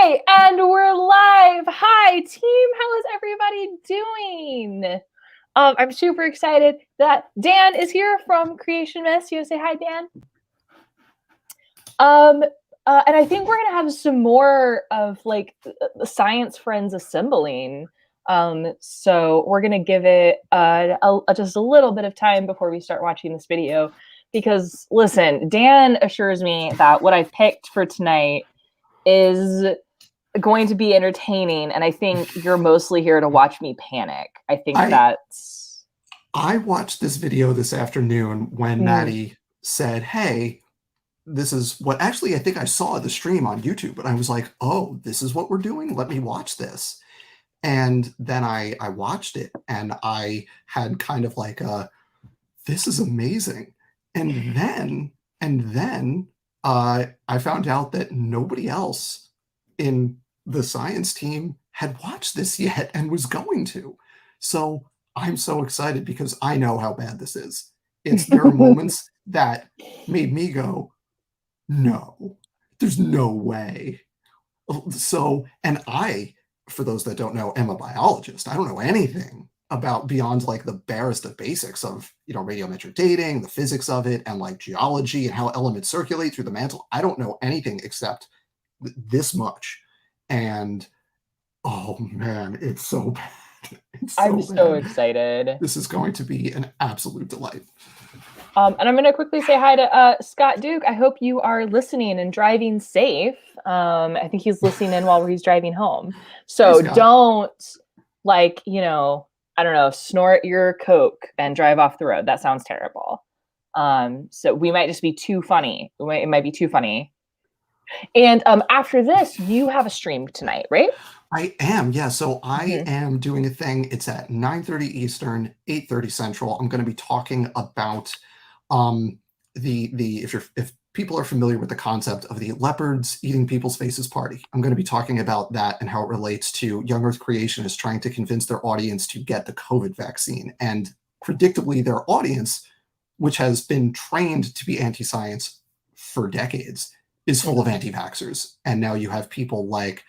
Okay, and we're live. Hi, team. How is everybody doing? I'm super excited that Dan is here from Creation Mess. You want to say hi, Dan? And I think we're gonna have some more of like the science friends assembling. So we're gonna give it just a little bit of time before we start watching this video, because listen, Dan assures me that what I picked for tonight is going to be entertaining, and I think you're mostly here to watch me panic. I think I watched this video this afternoon when Maddie said, hey, this is what actually I think I saw the stream on YouTube, and I was like, oh, this is what we're doing? Let me watch this. And then I watched it, and I had kind of like this is amazing. And then I found out that nobody else in the science team had watched this yet and was going to. So I'm so excited because I know how bad this is. There are moments that made me go, no, there's no way. So, and I, for those that don't know, am a biologist. I don't know anything about beyond like the barest of basics of, radiometric dating, the physics of it, and like geology and how elements circulate through the mantle. I don't know anything except this much. And oh man, it's so bad. I'm so excited. This is going to be an absolute delight. And I'm going to quickly say hi to Scott Duke. I hope you are listening and driving safe. I think he's listening in while he's driving home. So don't, I don't know, snort your Coke and drive off the road. That sounds terrible. So we might just be too funny. It might be too funny. And after this, you have a stream tonight, right? I am, yeah. So I am doing a thing. It's at 9:30 Eastern, 8:30 Central. I'm going to be talking about if people are familiar with the concept of the leopards eating people's faces party. I'm going to be talking about that and how it relates to young Earth creationists trying to convince their audience to get the COVID vaccine. And predictably, their audience, which has been trained to be anti-science for decades, is full of anti-vaxxers. And now you have people like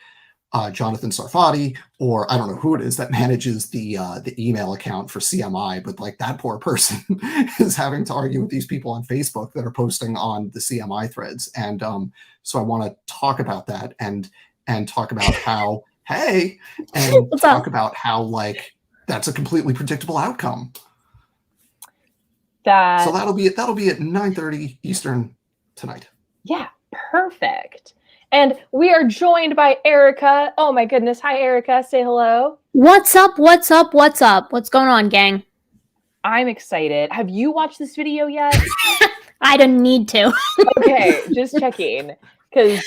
Jonathan Sarfati, or I don't know who it is that manages the email account for CMI, but like that poor person is having to argue with these people on Facebook that are posting on the CMI threads. And so I want to talk about that and talk about how, hey, and talk about how like that's a completely predictable outcome. So that'll be at 9:30 Eastern tonight. Yeah, perfect. And we are joined by Erica. Oh my goodness. Hi, Erica. Say hello. What's up? What's up? What's up? What's going on, gang? I'm excited. Have you watched this video yet? I don't need to. Okay, just checking. Because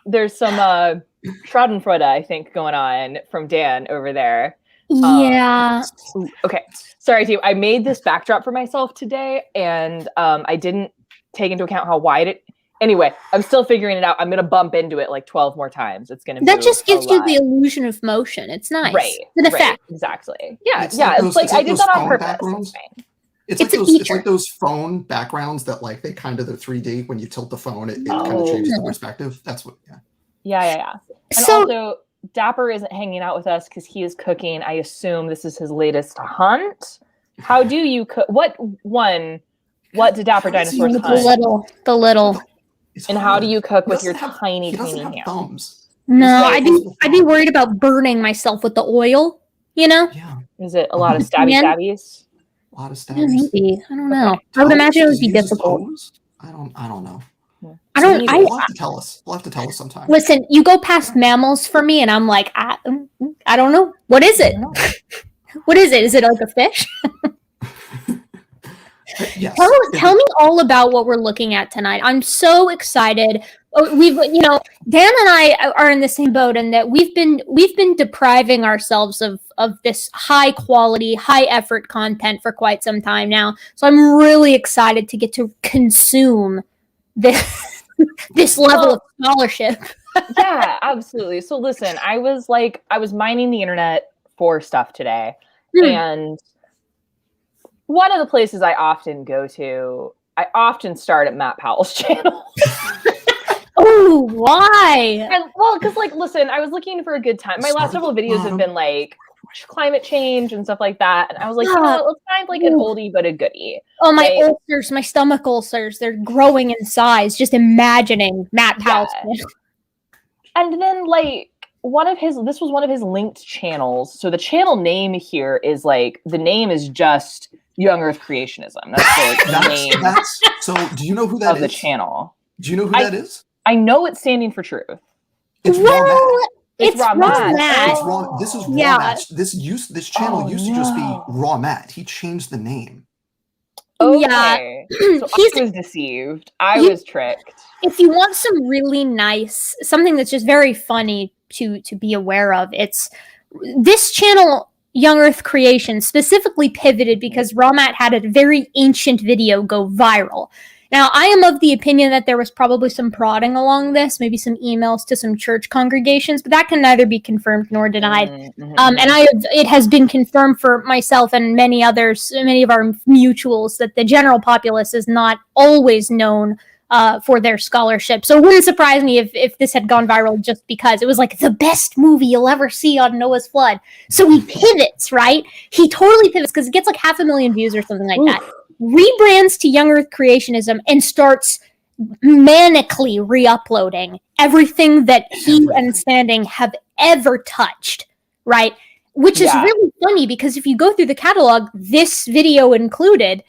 there's some Schadenfreude, I think, going on from Dan over there. Yeah. Okay. Sorry, team. I made this backdrop for myself today, and I didn't take into account how wide it... Anyway, I'm still figuring it out. I'm going to bump into it like 12 more times. It's going to be that just gives you the illusion of motion. It's nice. Right. An effect. Right, exactly. Yeah. It's like I did that on purpose. It's like those phone backgrounds that like they're 3D. When you tilt the phone, it kind of changes the perspective. That's what, Yeah. And also, Dapper isn't hanging out with us because he is cooking. I assume this is his latest hunt. How do you cook? What do Dapper dinosaurs hunt? The little. And how do you cook with your tiny hands? Thumbs. No, I'd be worried about burning myself with the oil, Yeah. Is it a lot of stabbies? A lot of stabbies. Yeah, maybe. I don't know. I would imagine it would be difficult. I don't know. You'll have to tell us. We'll have to tell us sometime. Listen, you go past mammals for me, and I'm like, I don't know. What is it? What is it? Is it like a fish? Yes. Tell me all about what we're looking at tonight. I'm so excited. We've, Dan and I are in the same boat in that we've been depriving ourselves of this high quality, high effort content for quite some time now. So I'm really excited to get to consume this level of scholarship. Yeah, absolutely. So listen, I was mining the internet for stuff today, and one of the places I often go to, I often start at Matt Powell's channel. Oh, why? Well, because like, listen, I was looking for a good time. My last several videos have been like climate change and stuff like that, and I was like, you know what? Let's find like an oldie but a goodie. Oh, my ulcers, my stomach ulcers—they're growing in size. Just imagining Matt Powell's. Yeah. And then like this was one of his linked channels. So the channel name here is like the name is just Young Earth Creationism. That's the name. So do you know who that is? The channel. Do you know who that is? I know it's standing for truth. It's raw Matt. It's raw Matt. It's raw. This is raw Matt. This channel used to just be raw Matt. He changed the name. Okay. Yeah. So I was deceived. I was tricked. If you want some really nice, something that's just very funny to be aware of, it's this channel, Young Earth Creation, specifically pivoted because Raw Matt had a very ancient video go viral. Now, I am of the opinion that there was probably some prodding along this, maybe some emails to some church congregations, but that can neither be confirmed nor denied. And it has been confirmed for myself and many others, many of our mutuals, that the general populace is not always known for their scholarship. So it wouldn't surprise me if this had gone viral just because it was like the best movie you'll ever see on Noah's Flood. So he pivots, right? He totally pivots because it gets like 500,000 views or something like that. Rebrands to Young Earth Creationism and starts manically re-uploading everything that he and Standing have ever touched, right? Which is really funny because if you go through the catalog, this video included,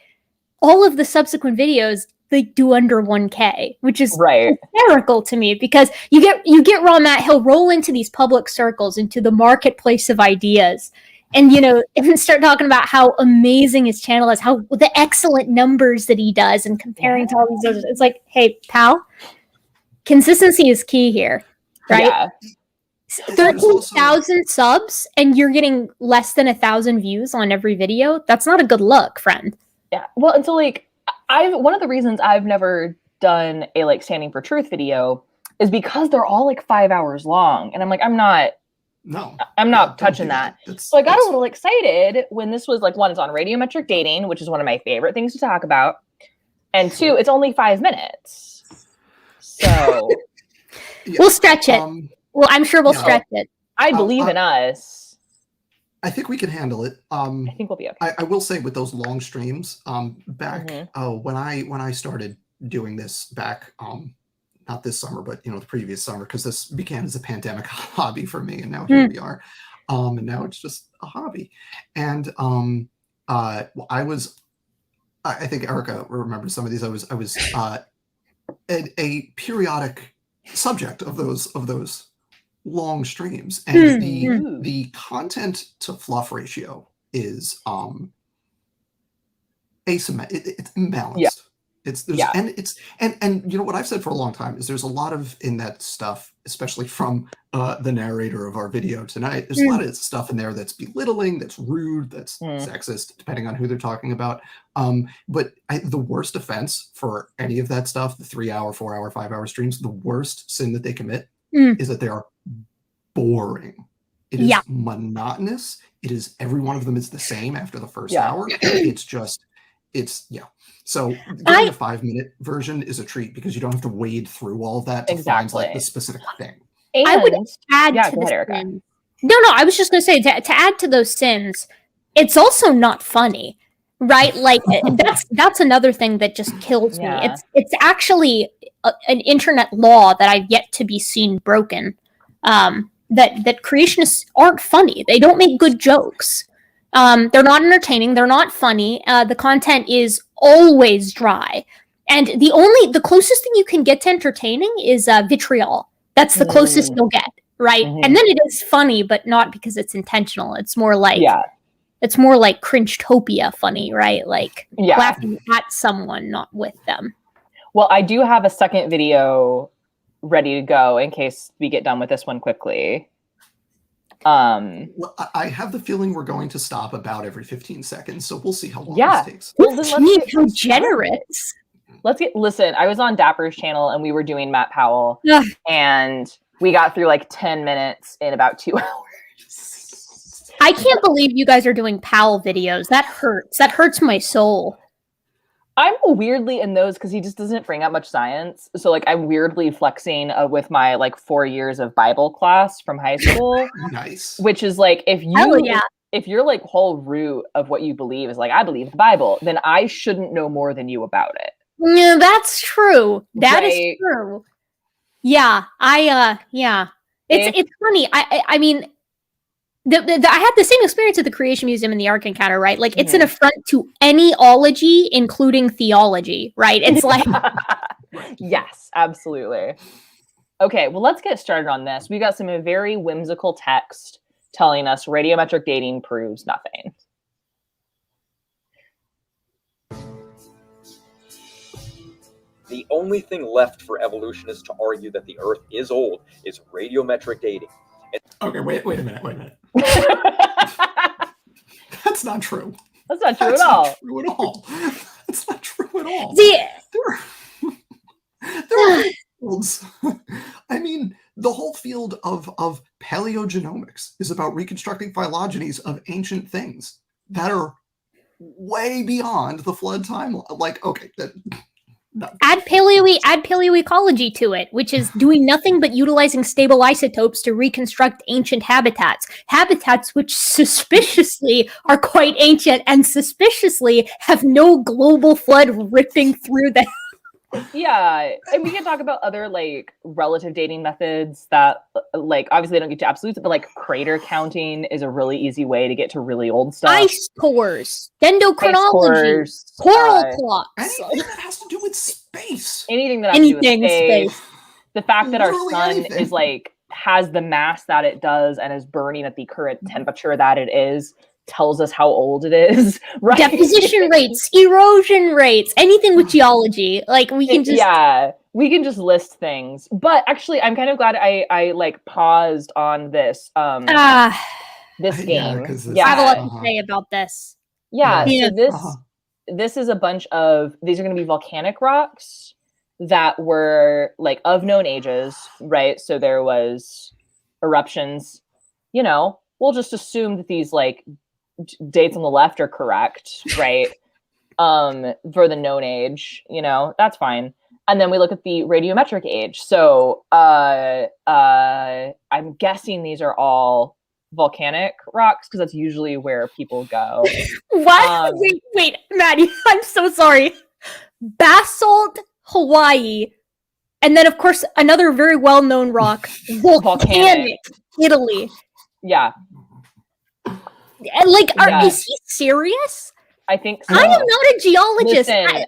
all of the subsequent videos, they do under 1K, which is hysterical to me because you get Raw Matt, he'll roll into these public circles, into the marketplace of ideas. And, even start talking about how amazing his channel is, how the excellent numbers that he does and comparing to all these others. It's like, hey, pal, consistency is key here, right? Yeah. 13,000 subs and you're getting less than 1,000 views on every video. That's not a good look, friend. Yeah. Well, and so like, one of the reasons I've never done a like Standing for Truth video is because they're all like 5 hours long. And I'm like, I'm not touching that. So I got a little excited when this was like, one, it's on Radiometric dating, which is one of my favorite things to talk about. And two, it's only 5 minutes. So we'll stretch it. Well, I'm sure we'll stretch it. I believe in us. I think we can handle it. I think we'll be okay. I will say with those long streams, back when I started doing this back, not this summer, but the previous summer, because this began as a pandemic hobby for me, and now here we are, and now it's just a hobby. And I think Erica remembers some of these. I was a periodic subject of those long streams, and the content to fluff ratio is asymmetric. It's imbalanced. Yeah. And what I've said for a long time is there's a lot of in that stuff, especially from the narrator of our video tonight. There's a lot of stuff in there that's belittling, that's rude, that's sexist, depending on who they're talking about. But the worst offense for any of that stuff, the 3 hour, 4 hour, 5 hour streams, the worst sin that they commit is that they are boring. It is monotonous. It is, every one of them is the same after the first hour. So getting a 5-minute version is a treat because you don't have to wade through all of that to find like the specific thing. And I would add to the sins. No, I was just going to say to add to those sins, it's also not funny, right? Like that's another thing that just kills me. It's actually an internet law that I've yet to be seen broken. That creationists aren't funny. They don't make good jokes. They're not entertaining. They're not funny. The content is always dry. And the closest thing you can get to entertaining is vitriol. That's the closest you'll get, right? And then it is funny, but not because it's intentional. It's more like it's more like cringe-topia funny, right? Like laughing at someone, not with them. Well, I do have a second video ready to go in case we get done with this one quickly. Well, I have the feeling we're going to stop about every 15 seconds, so we'll see how long this takes. Well, how generous. Listen, I was on Dapper's channel and we were doing Matt Powell and we got through like 10 minutes in about 2 hours. I can't believe you guys are doing Powell videos. That hurts. That hurts my soul. I'm weirdly in those because he just doesn't bring up much science. So like I'm weirdly flexing with my like 4 years of Bible class from high school. Nice. Which is like if your like whole root of what you believe is like I believe the Bible, then I shouldn't know more than you about it. Yeah, that's true. That is true. Yeah, yeah. It's funny. I mean, I had the same experience at the Creation Museum in the Ark Encounter, right? Like, it's an affront to any ology, including theology, right? It's like... Yes, absolutely. Okay, well, let's get started on this. We got some very whimsical text telling us radiometric dating proves nothing. The only thing left for evolutionists to argue that the Earth is old is radiometric dating. Okay, wait a minute. That's not true. That's not true at all. That's not true at all. See, there are fields. I mean, the whole field of paleogenomics is about reconstructing phylogenies of ancient things that are way beyond the flood timeline. Like, okay, no. Add paleoecology to it, which is doing nothing but utilizing stable isotopes to reconstruct ancient habitats which suspiciously are quite ancient and suspiciously have no global flood ripping through them. Yeah, and we can talk about other like relative dating methods that like obviously they don't get to absolutes, but like crater counting is a really easy way to get to really old stuff. Ice cores, dendrochronology, coral clocks. Anything that has to do with space. Anything that has to do with space. The fact that Literally our sun anything. is like has the mass that it does and is burning at the current temperature that it is tells us how old it is, right? Deposition rates, erosion rates, anything with geology. Like we can just list things. But actually, I'm kind of glad I like paused on this this game. I have a lot to say about this. Yeah. So this is a bunch of these are going to be volcanic rocks that were like of known ages, right? So there was eruptions. You know, we'll just assume that these like dates on the left are correct, right? For the known age, you know, that's fine. And then we look at the radiometric age. So I'm guessing these are all volcanic rocks because that's usually where people go. What? Wait, Maddie, I'm so sorry. Basalt, Hawaii, and then of course another very well-known rock, volcanic, Italy. Yeah. Like, is he serious? I think so. I am not a geologist. Listen,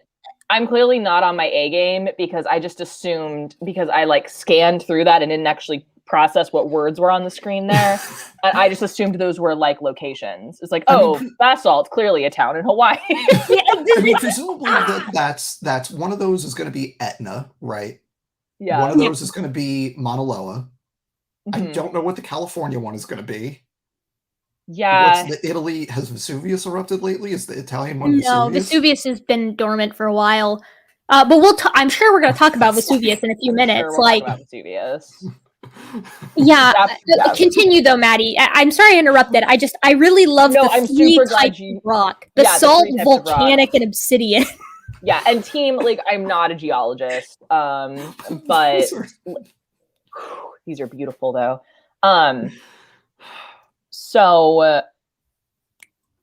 I'm clearly not on my A game because I just assumed because I like scanned through that and didn't actually process what words were on the screen there. And I just assumed those were like locations. It's like, basalt, clearly a town in Hawaii. I mean, presumably that's one of those is going to be Etna, right? Yeah. One of those is going to be Mauna Loa. I don't know what the California one is going to be. Yeah. What's the Italy? Has Vesuvius erupted lately? Is the Italian one Vesuvius? No, Vesuvius has been dormant for a while. But I'm sure we're going to talk about Vesuvius in a few minutes. Sure, we'll talk about Vesuvius. Yeah. Continue though, Maddie. I'm sorry I interrupted. I really love the three types of rock: basalt, volcanic, and obsidian. Yeah, and team, like, I'm not a geologist, but these are beautiful though. So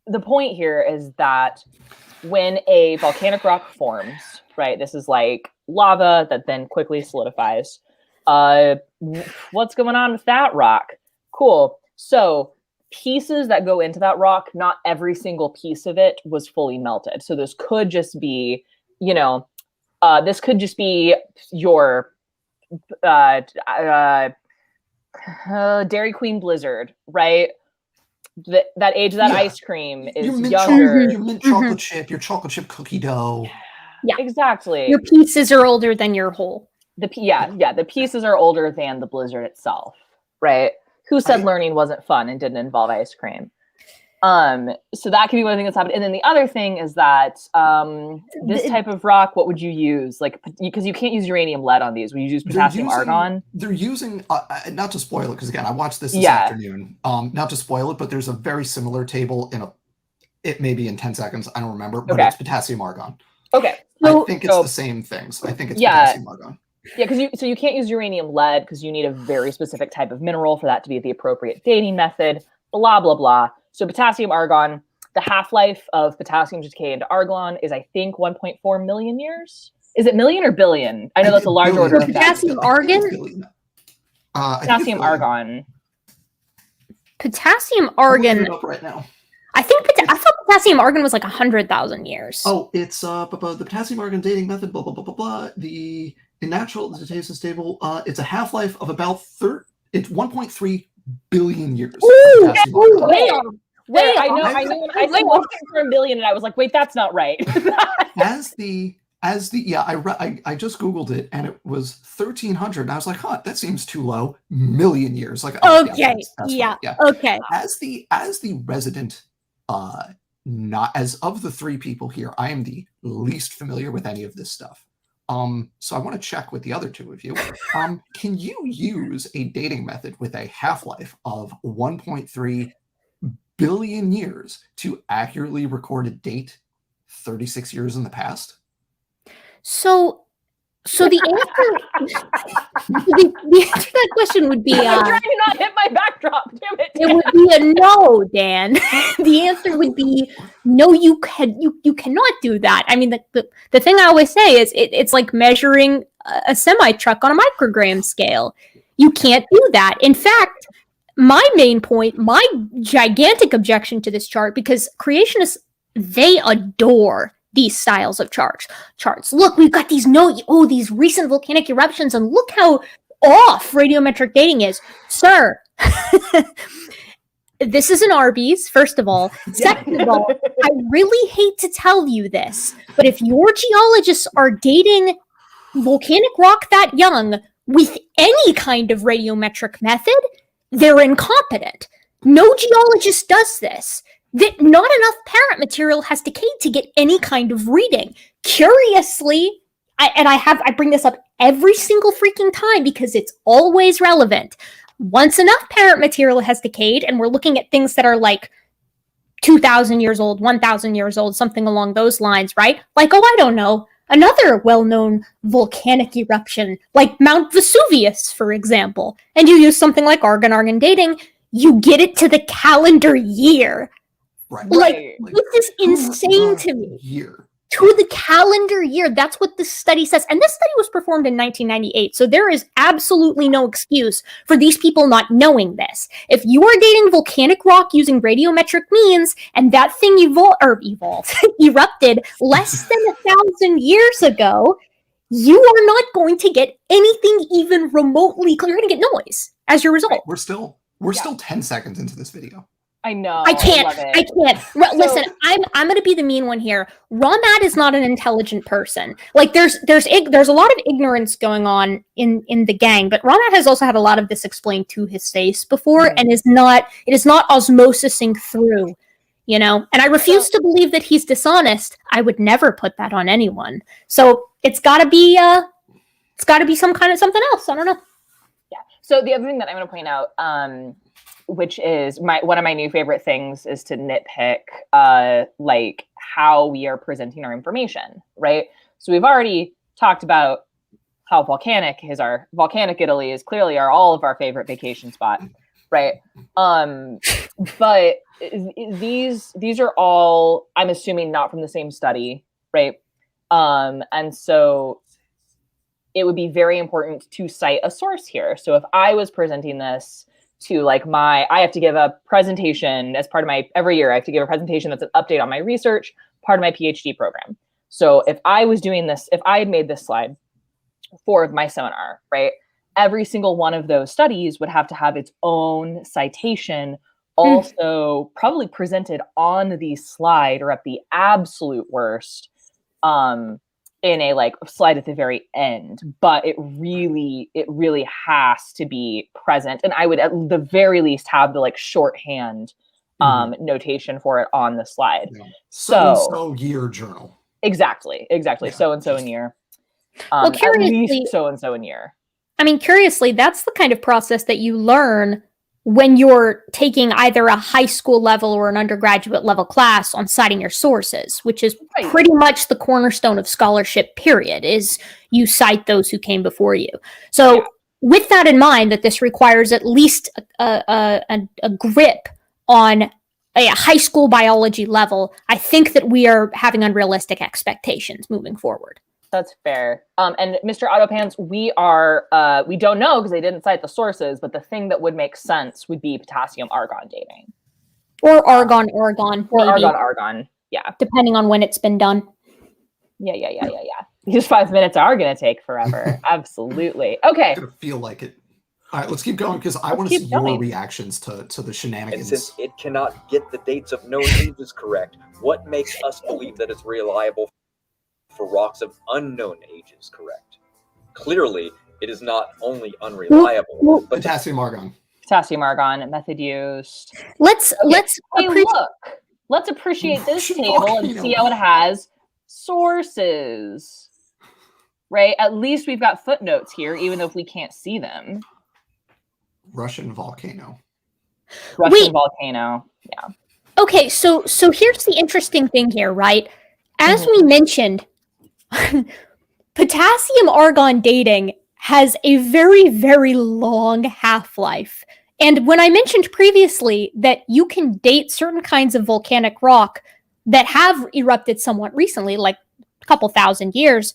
the point here is that when a volcanic rock forms, right, this is like lava that then quickly solidifies. What's going on with that rock? Cool. So pieces that go into that rock, not every single piece of it was fully melted. So this could just be, this could just be your Dairy Queen Blizzard, right? That age of that ice cream is younger. Your mint chocolate chip, your chocolate chip cookie dough. Yeah, exactly. Your pieces are older than your whole. The pieces are older than the blizzard itself, right? Who said learning wasn't fun and didn't involve ice cream? So that could be one thing that's happened. And then the other thing is that this type of rock, what would you use? Like, because you can't use uranium lead on these. Would you use potassium argon? They're using, not to spoil it, because again, I watched this afternoon. Not to spoil it, but there's a very similar table it may be in 10 seconds. I don't remember, but it's potassium argon. Okay. I think it's the same things. I think it's potassium argon. Yeah, because you can't use uranium lead because you need a very specific type of mineral for that to be the appropriate dating method. Blah blah blah. So potassium argon, the half-life of potassium to decay into argon is, I think, 1.4 million years. Is it million or billion? I know that's a large order of potassium argon. Potassium argon. Potassium argon. Up right now. I thought potassium argon was like 100,000 years. Oh, it's the potassium argon dating method. Blah blah blah blah blah. In natural, the taste is stable. It's a half-life of about it's 1.3 billion years. Ooh, wait, I know. I said 1.4 billion, and I was like, wait, that's not right. I just Googled it, and it was 1,300, and I was like, huh, that seems too low. Million years, like okay, yeah. Okay. As the resident, not as of the three people here, I am the least familiar with any of this stuff. So I want to check with the other two of you. Can you use a dating method with a half-life of 1.3 billion years to accurately record a date 36 years in the past? So the answer, the answer to that question would be. I'm trying to not hit my backdrop. Damn it! It would be a no, Dan. The answer would be no. You cannot do that. I mean, the thing I always say is it's like measuring a semi truck on a microgram scale. You can't do that. In fact, my main point, my gigantic objection to this chart, because creationists, they adore these styles of charts. Look, we've got these these recent volcanic eruptions, and look how off radiometric dating is. Sir, this is an Arby's, first of all. Second of all, I really hate to tell you this, but if your geologists are dating volcanic rock that young with any kind of radiometric method, they're incompetent. No geologist does this. That not enough parent material has decayed to get any kind of reading. Curiously, I bring this up every single freaking time because it's always relevant. Once enough parent material has decayed, and we're looking at things that are like 2,000 years old, 1,000 years old, something along those lines, right? Like, I don't know, another well-known volcanic eruption, like Mount Vesuvius, for example, and you use something like argon dating, you get it to the calendar year. Right. Like, this is insane to me. Year. To the calendar year. That's what this study says. And this study was performed in 1998. So there is absolutely no excuse for these people not knowing this. If you are dating volcanic rock using radiometric means, and that thing erupted less than 1,000 years ago, you are not going to get anything even remotely clear. You're going to get noise as your result. We're still 10 seconds into this video. I know. I can't. Listen, I'm going to be the mean one here. Ramat is not an intelligent person. Like there's a lot of ignorance going on in the gang, but Ramat has also had a lot of this explained to his face before, and it is not osmosising through, you know. And I refuse to believe that he's dishonest. I would never put that on anyone. So it's got to be some kind of something else. I don't know. Yeah. So the other thing that I'm going to point out, which is one of my new favorite things, is to nitpick like how we are presenting our information, right? So we've already talked about how volcanic Italy is clearly all of our favorite vacation spot, right? But these are all, I'm assuming, not from the same study, right? And so it would be very important to cite a source here. So if I was presenting this to I have to give a presentation as part of every year I have to give a presentation that's an update on my research, part of my PhD program. So if I was doing this, if I had made this slide for my seminar, right, every single one of those studies would have to have its own citation, also probably presented on the slide, or at the absolute worst, in a slide at the very end. But it really has to be present, and I would at the very least have the shorthand notation for it on the slide. Yeah. So year journal. Exactly. Yeah. So and so in year. Well, curiously, at least so and so in year. I mean, curiously, that's the kind of process that you learn when you're taking either a high school level or an undergraduate level class on citing your sources, which is pretty much the cornerstone of scholarship, period, is you cite those who came before you. So with that in mind, that this requires at least a grip on a high school biology level, I think that we are having unrealistic expectations moving forward. That's fair. And Mr. Autopants, we don't know because they didn't cite the sources, but the thing that would make sense would be potassium-argon dating. Or argon-argon, or maybe. Argon-argon, yeah. Depending on when it's been done. Yeah. These 5 minutes are going to take forever. Absolutely. Okay. I'm going to feel like it. All right, let's keep going because I want to see your reactions to the shenanigans. And since it cannot get the dates of known ages correct, what makes us believe that it's reliable for rocks of unknown ages correct? Clearly, it is not only unreliable, but potassium-argon. Potassium-argon, method used. Let's appreciate this table and see how it has sources. Right? At least we've got footnotes here, even though if we can't see them. Russian volcano. Volcano. Yeah. Okay, so here's the interesting thing here, right? As we mentioned, potassium-argon dating has a very, very long half-life. And when I mentioned previously that you can date certain kinds of volcanic rock that have erupted somewhat recently, like a couple thousand years,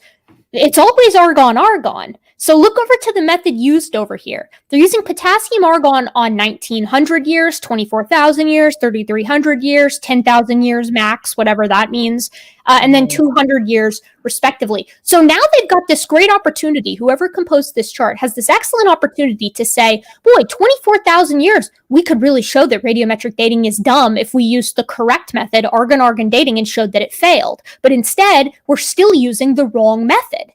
it's always argon-argon. So look over to the method used over here. They're using potassium-argon on 1900 years, 24,000 years, 3,300 years, 10,000 years max, whatever that means, and then 200 years respectively. So now they've got this great opportunity. Whoever composed this chart has this excellent opportunity to say, boy, 24,000 years, we could really show that radiometric dating is dumb if we used the correct method, argon-argon dating, and showed that it failed. But instead, we're still using the wrong method.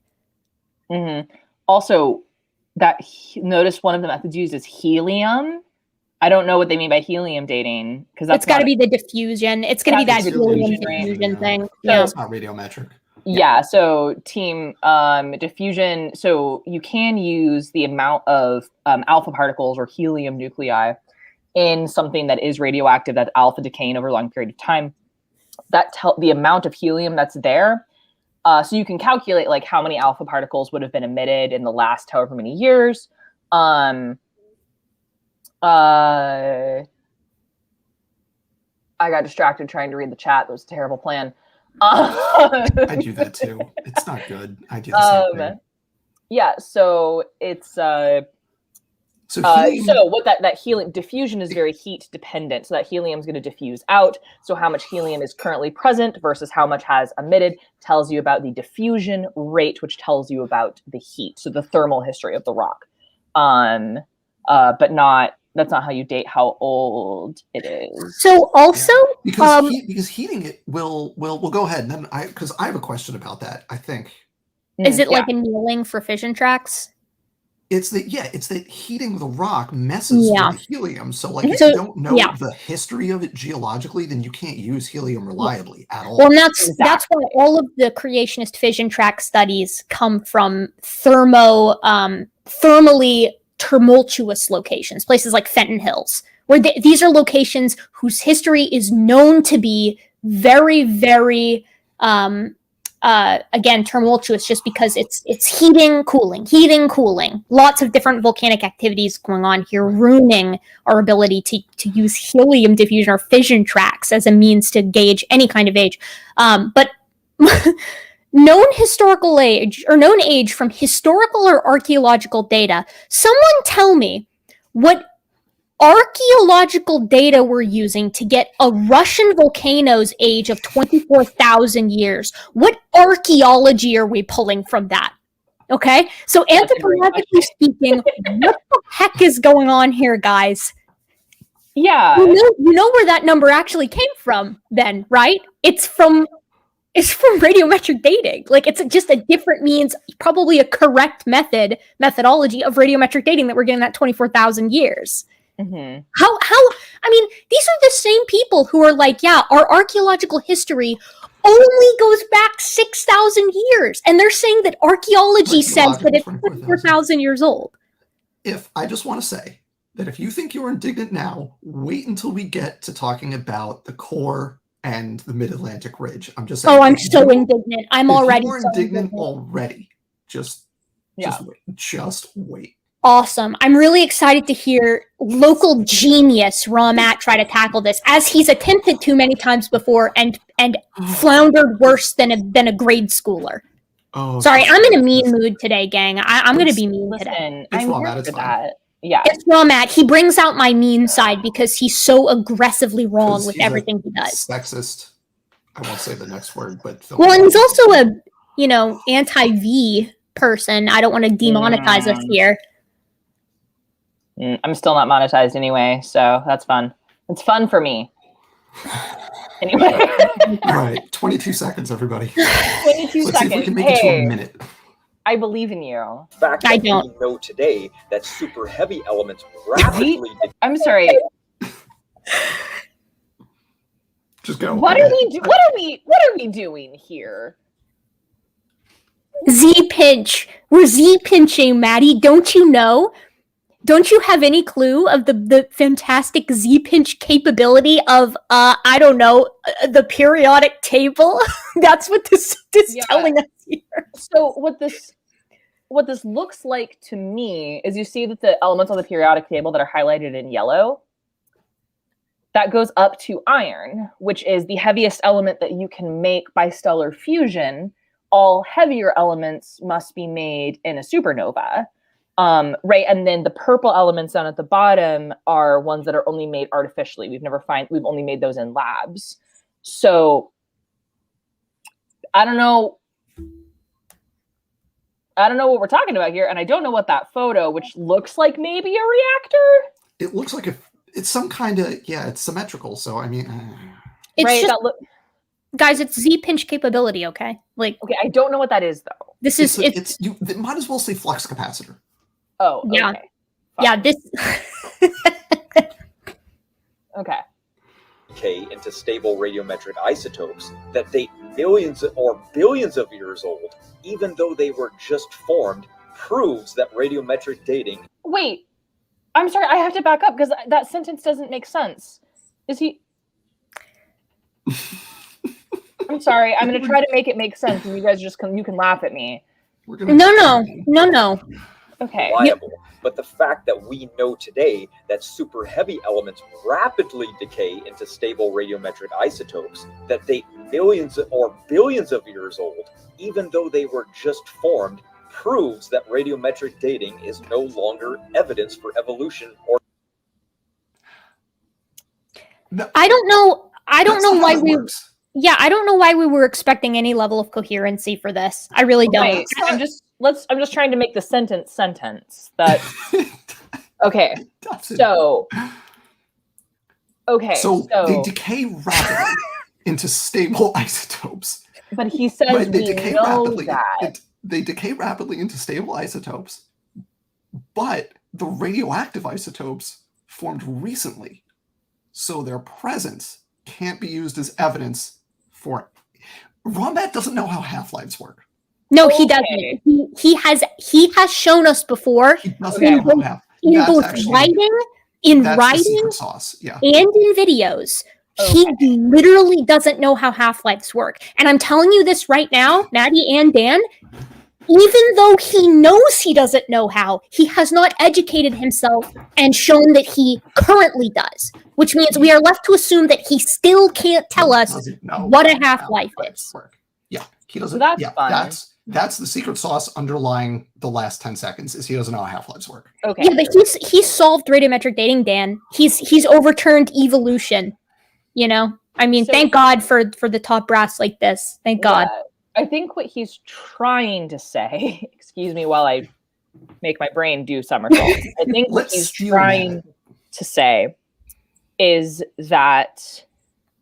Mm-hmm. Also, notice one of the methods used is helium. I don't know what they mean by helium dating because it's got to be the diffusion. It's going to be that helium diffusion thing. Yeah, it's not radiometric. Yeah. So team diffusion. So you can use the amount of alpha particles or helium nuclei in something that is radioactive, that's alpha decaying over a long period of time. That the amount of helium that's there. So you can calculate like how many alpha particles would have been emitted in the last however many years. I got distracted trying to read the chat. That was a terrible plan. I do that too. It's not good. I do the same thing. Yeah, so it's so what that helium diffusion is very heat dependent. So that helium is going to diffuse out. So how much helium is currently present versus how much has emitted tells you about the diffusion rate, which tells you about the heat. So the thermal history of the rock. But that's not how you date how old it is. So also because heating it will go ahead and then because I have a question about that. I think is it like annealing for fission tracks? It's that heating the rock messes with the helium. So like if you don't know the history of it geologically, then you can't use helium reliably at all. Well, and that's why all of the creationist fission track studies come from thermally tumultuous locations, places like Fenton Hills, where these are locations whose history is known to be very, very again, tumultuous, just because it's heating, cooling. Lots of different volcanic activities going on here, ruining our ability to use helium diffusion or fission tracks as a means to gauge any kind of age. But known age from historical or archaeological data. Someone tell me what archaeological data we're using to get a Russian volcano's age of 24,000 years. What archaeology are we pulling from that? Okay, so anthropologically speaking, what the heck is going on here, guys? Yeah. You know where that number actually came from then, right? It's from radiometric dating. Like, it's just a different means, probably a correct methodology of radiometric dating that we're getting that 24,000 years. Mm-hmm. How I mean, these are the same people who are like, yeah, our archaeological history only goes back 6,000 years, and they're saying that archaeology says that it's 24,000 years old. If I just want to say, that if you think you're indignant now, wait until we get to talking about the core and the Mid-Atlantic Ridge. I'm just saying. Oh, I'm so indignant. I'm already so indignant already. Just wait. Just wait. Awesome. I'm really excited to hear local genius Raw Matt try to tackle this, as he's attempted to many times before and floundered worse than a grade schooler. Oh, sorry, I'm in a mean mood today, gang. I'm going to be mean today. I'm Raw here Matt, for that. Yeah, it's Raw Matt. He brings out my mean side because he's so aggressively wrong with everything he does. Sexist. I won't say the next word, but well, and he's also a anti-V person. I don't want to demonetize us here. I'm still not monetized anyway, so that's fun. It's fun for me. Anyway. All right, 22 seconds, everybody. 22 Let's seconds. See if we can make it to a minute. I believe in you. The fact that we know today that super heavy elements rapidly. I'm sorry. Just go. What are we doing here? Z-pinch. We're Z-pinching, Maddie. Don't you know? Don't you have any clue of the fantastic Z-pinch capability of, I don't know, the periodic table? That's what this is telling us here. So what this looks like to me is you see that the elements on the periodic table that are highlighted in yellow, that goes up to iron, which is the heaviest element that you can make by stellar fusion. All heavier elements must be made in a supernova. Right, and then the purple elements down at the bottom are ones that are only made artificially. We've only made those in labs. So I don't know what we're talking about here, and I don't know what that photo, which looks like maybe a reactor. It looks like it's some kind of it's symmetrical. So I mean, it's right, just, guys, it's Z-pinch capability. Okay, okay, I don't know what that is though. This is you might as well say flux capacitor. Oh, yeah. Okay. Yeah, this okay. Decay into stable radiometric isotopes that date millions or billions of years old, even though they were just formed, proves that radiometric dating. Wait, I'm sorry, I have to back up because that sentence doesn't make sense. Is he? I'm sorry, I'm going to try to make it make sense, and you guys you can laugh at me. No. Okay. Reliable. But the fact that we know today that super heavy elements rapidly decay into stable radiometric isotopes that date millions or billions of years old, even though they were just formed, proves that radiometric dating is no longer evidence for evolution or. No, I don't know why we. Works. Yeah, I don't know why we were expecting any level of coherency for this. I really don't. Wait, I'm just trying to make the sentence that. Okay. So they decay rapidly into stable isotopes. But he says they we decay know rapidly. that. They decay rapidly into stable isotopes, but the radioactive isotopes formed recently, so their presence can't be used as evidence for. Ramat doesn't know how half-lives work. No, he doesn't. He has shown us before. He doesn't know how in both writing, sauce. Yeah. And in videos. Okay. He literally doesn't know how half-lives work. And I'm telling you this right now, Maddie and Dan, even though he knows he doesn't know how, he has not educated himself and shown that he currently does. Which means we are left to assume that he still can't tell us what a half-life is. Yeah, he doesn't. So that's fun. That's the secret sauce underlying the last 10 seconds is he doesn't know how half-lives work. Okay. Yeah, but he's solved radiometric dating, Dan. He's overturned evolution. I mean, thank God for the top brass like this. Thank God. I think what he's trying to say, excuse me while I make my brain do somersaults. I think what he's trying to say is that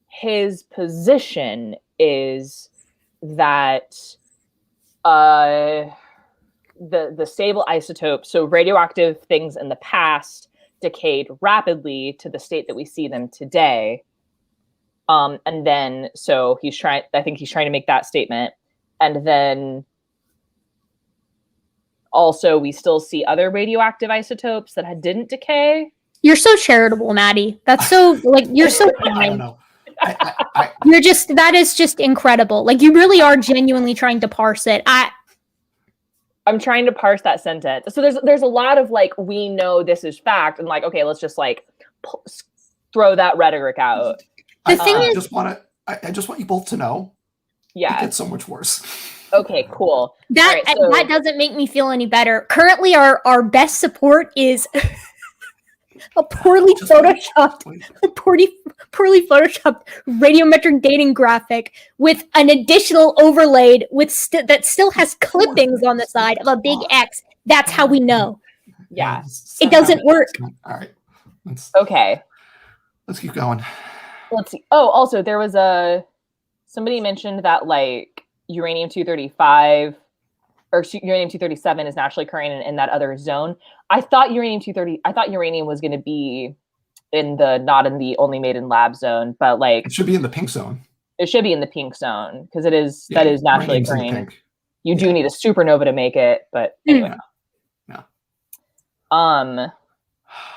his position is that the stable isotope, so radioactive things in the past decayed rapidly to the state that we see them today. And then, so I think he's trying to make that statement. And then also we still see other radioactive isotopes that didn't decay. You're so charitable, Maddie. That's so like you're so I don't kind. know. That is just incredible. Like you really are genuinely trying to parse it. I'm trying to parse that sentence. So there's a lot of like, we know this is fact, and like, okay, let's just like throw that rhetoric out. The thing is, I just want you both to know. Yeah, it gets so much worse. Okay, cool. That doesn't make me feel any better. Currently, our best support is a poorly photoshopped radiometric dating graphic with an additional overlaid with that still has clippings on the side of a big X. That's how we know. Yeah, it doesn't work. All right. Let's keep going. Let's see. Oh, also there was somebody mentioned that like uranium-235 or uranium-237 is naturally occurring in that other zone. I thought uranium was going to be not in the only made in lab zone, but like it should be in the pink zone. It should be in the pink zone because that is naturally occurring. You do need a supernova to make it, but anyway. Yeah.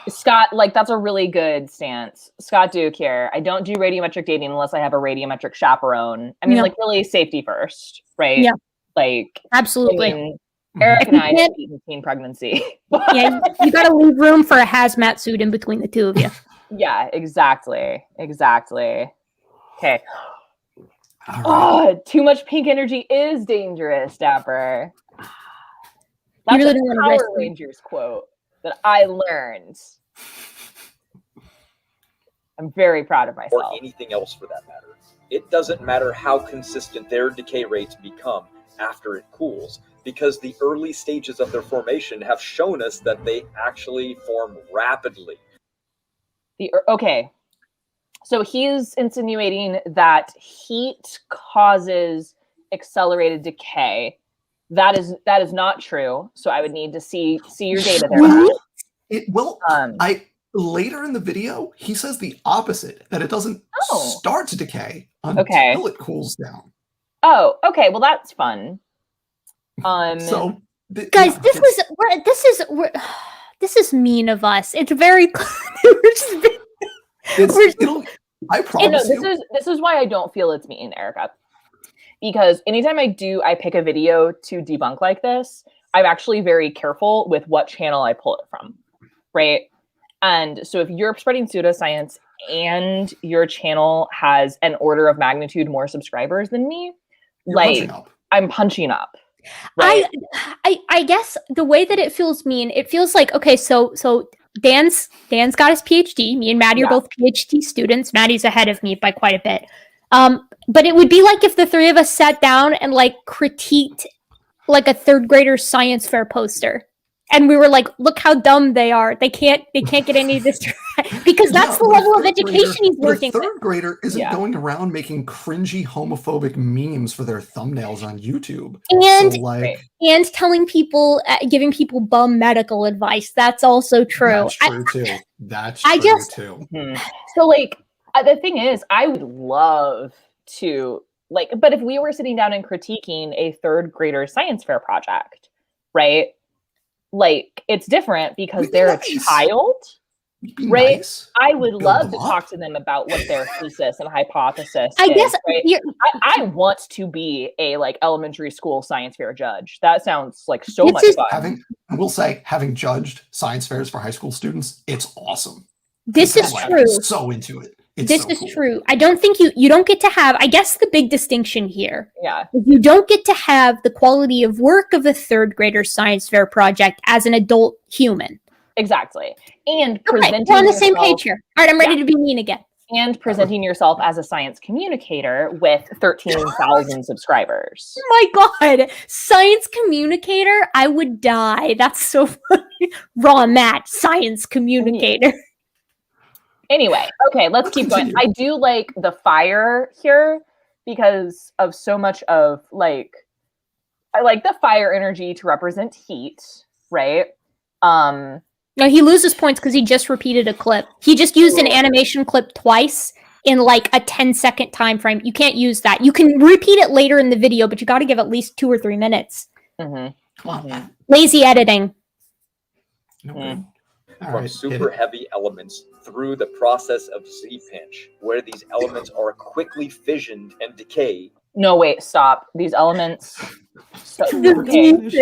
Scott, like that's a really good stance. Scott Duke here. I don't do radiometric dating unless I have a radiometric chaperone. I mean, like really safety first, right? Yeah. Like absolutely. I mean, Eric and I had teen pregnancy. Yeah, you got to leave room for a hazmat suit in between the two of you. Yeah, exactly. Okay. Right. Oh, too much pink energy is dangerous, Dapper. That's really a Power Rangers quote that I learned. I'm very proud of myself. Or anything else for that matter. It doesn't matter how consistent their decay rates become after it cools, because the early stages of their formation have shown us that they actually form rapidly. Okay. So he's insinuating that heat causes accelerated decay. That is not true. So I would need to see your data there. It will. Later in the video, he says the opposite, that it doesn't start to decay until it cools down. Oh, okay. Well, that's fun. So, guys, this is mean of us. It's very. I promise this is why I don't feel it's mean, Erica. Because anytime I pick a video to debunk like this, I'm actually very careful with what channel I pull it from, right? And so if you're spreading pseudoscience and your channel has an order of magnitude more subscribers than me, I'm punching up. Right? I guess the way that it feels mean, it feels like, okay, so Dan's got his PhD. Me and Maddie are both PhD students. Maddie's ahead of me by quite a bit. But it would be like if the three of us sat down and like critiqued like a third grader science fair poster. And we were like, look how dumb they are. They can't get any of this because that's the level of education he's working with. The third grader isn't going around making cringy homophobic memes for their thumbnails on YouTube. And telling people, giving people bum medical advice. That's also true. That's true too. So like, the thing is, I would love to like, but if we were sitting down and critiquing a third grader science fair project, right? Like it's different because they're a child, right? Nice. I would love to talk to them about what their thesis and hypothesis is. Guess right? I want to be a like elementary school science fair judge. That sounds like so much fun. Having judged science fairs for high school students, it's awesome. This is true. So into it. This is true. I don't think you don't get to have, I guess the big distinction here. Yeah. You don't get to have the quality of work of a third grader science fair project as an adult human. Exactly. And presenting we're on the same page here. All right, I'm ready to be mean again. And presenting yourself as a science communicator with 13,000 subscribers. Oh my God. Science communicator? I would die. That's so funny. Raw Matt, science communicator. Anyway, okay, let's keep going. I do like the fire here because of so much of like, I like the fire energy to represent heat, right? No, he loses points because he just repeated a clip. He just used an animation clip twice in like a 10-second time frame. You can't use that. You can repeat it later in the video, but you got to give at least 2 or 3 minutes. Mm-hmm. Lazy editing. from super heavy elements through the process of Z-pinch, where these elements are quickly fissioned and decay. No, wait, stop. These elements. Z-pinch.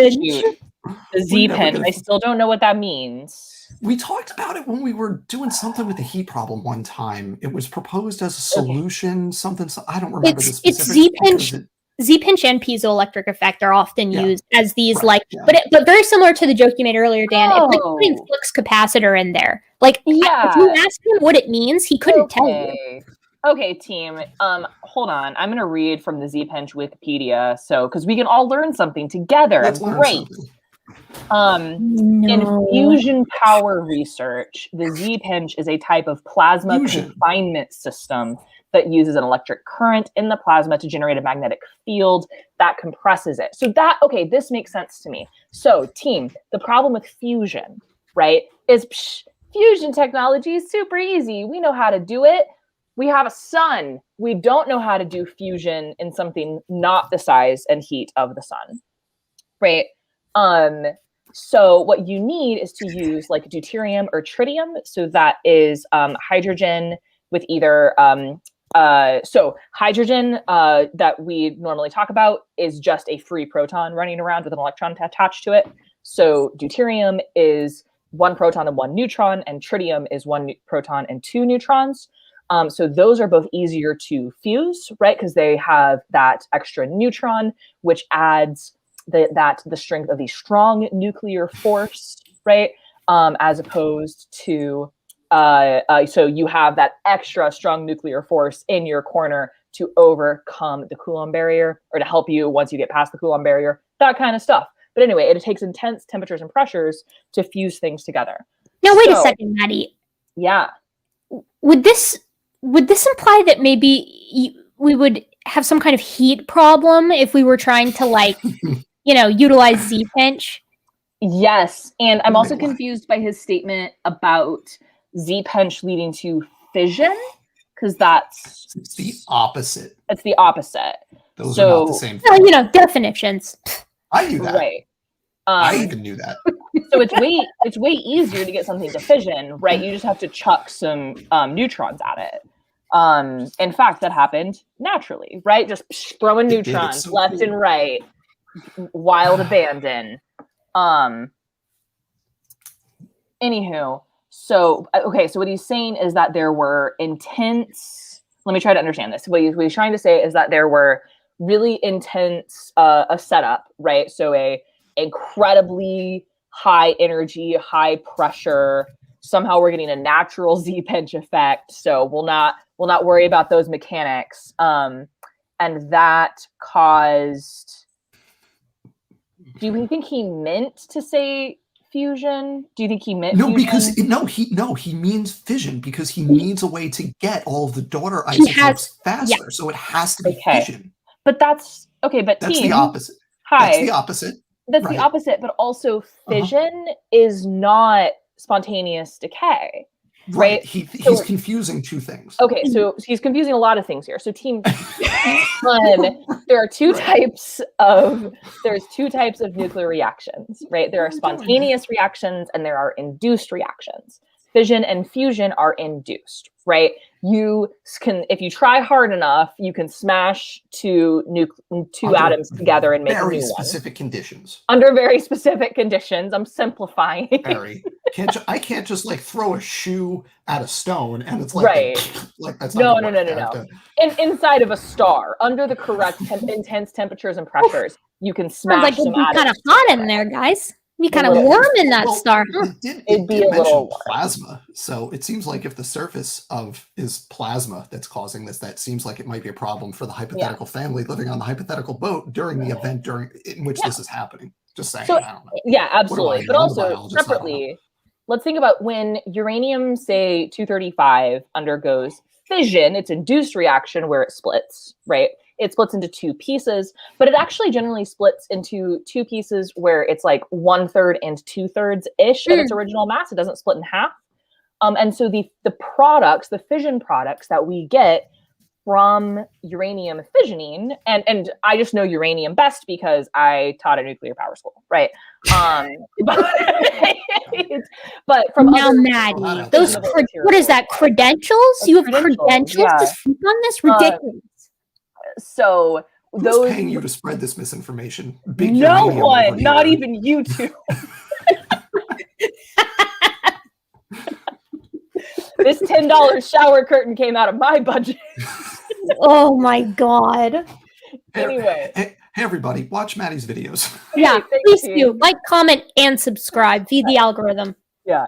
The Z-pinch. I still don't know what that means. We talked about it when we were doing something with the heat problem one time. It was proposed as a solution, something. I don't remember the specifics. It's Z-pinch. Z-pinch and piezoelectric effect are often used as these but very similar to the joke you made earlier, Dan. It's like putting flux capacitor in there. Like, if you ask him what it means, he couldn't tell you. Okay, team. Hold on. I'm going to read from the Z-pinch Wikipedia, because we can all learn something together. Let's Great. In fusion power research, the Z-pinch is a type of plasma confinement system that uses an electric current in the plasma to generate a magnetic field that compresses it. So this makes sense to me. So, team, the problem with fusion, right, is fusion technology is super easy. We know how to do it. We have a sun. We don't know how to do fusion in something not the size and heat of the sun, right? So what you need is to use like deuterium or tritium. So that is hydrogen with either so hydrogen that we normally talk about is just a free proton running around with an electron attached to it. So deuterium is 1 proton and 1 neutron, and tritium is 1 proton and 2 neutrons. So those are both easier to fuse, right? Because they have that extra neutron, which adds the strength of the strong nuclear force, right? As opposed to so you have that extra strong nuclear force in your corner to overcome the Coulomb barrier, or to help you once you get past the Coulomb barrier, that kind of stuff. But anyway, it takes intense temperatures and pressures to fuse things together. Now, wait a second, Maddie. Yeah. Would this imply that maybe we would have some kind of heat problem if we were trying to utilize Z-pinch? Yes, and I'm also confused by his statement about Z-pinch leading to fission, because it's the opposite. It's the opposite. Those are not the same thing. Well, definitions. I knew that. Right. I even knew that. So it's way easier to get something to fission, right? You just have to chuck some neutrons at it. In fact, that happened naturally, right? Just throwing neutrons left and right, wild abandon. Anywho, so what he's saying is that there were intense. Let me try to understand this. What he's trying to say is that there were really intense a setup, right? So a incredibly high energy, high pressure. Somehow we're getting a natural Z-pinch effect, so we'll not worry about those mechanics. And that caused. Do you think he meant to say fusion? Do you think he meant fusion? He means fission, because he needs a way to get all of the daughter isotopes faster. So it has to be fission. But that's okay. But that's team, the opposite. Hi. That's the opposite. That's the opposite. But also, fission is not spontaneous decay, right? He's confusing two things. Okay, so he's confusing a lot of things here. So, team, there are two types of nuclear reactions, right? There are spontaneous reactions and there are induced reactions. Fission and fusion are induced, right? You can, if you try hard enough, you can smash two atoms together and make a new one. Very specific conditions. Under very specific conditions. I'm simplifying. Very. I can't just throw a shoe at a stone and it's like that's not no. Inside of a star, under the correct intense temperatures and pressures, you can smash some atoms. Kind of hot in there, guys. Be kind of warm in that star. It'd be a little plasma. So it seems like if the surface is plasma that's causing this, that seems like it might be a problem for the hypothetical family living on the hypothetical boat during the event in which this is happening. Just saying. So, I don't know. Yeah, absolutely. But also separately, let's think about when uranium, say 235, undergoes fission. It's induced reaction where it splits, right? It splits into two pieces, but it actually generally splits into two pieces where it's like 1/3 and 2/3 ish of its original mass. It doesn't split in half. And so the products, the fission products that we get from uranium fissioning, and I just know uranium best because I taught at nuclear power school, right? But from now, other Maddie, those what is that? Credentials? You have credentials to speak on this? Ridiculous. So who's paying you to spread this misinformation? Big no one, not even you two. This $10 shower curtain came out of my budget. Oh my god. Anyway. Hey, everybody, watch Maddie's videos. Yeah, please do. Like, comment, and subscribe. Feed the algorithm. Yeah.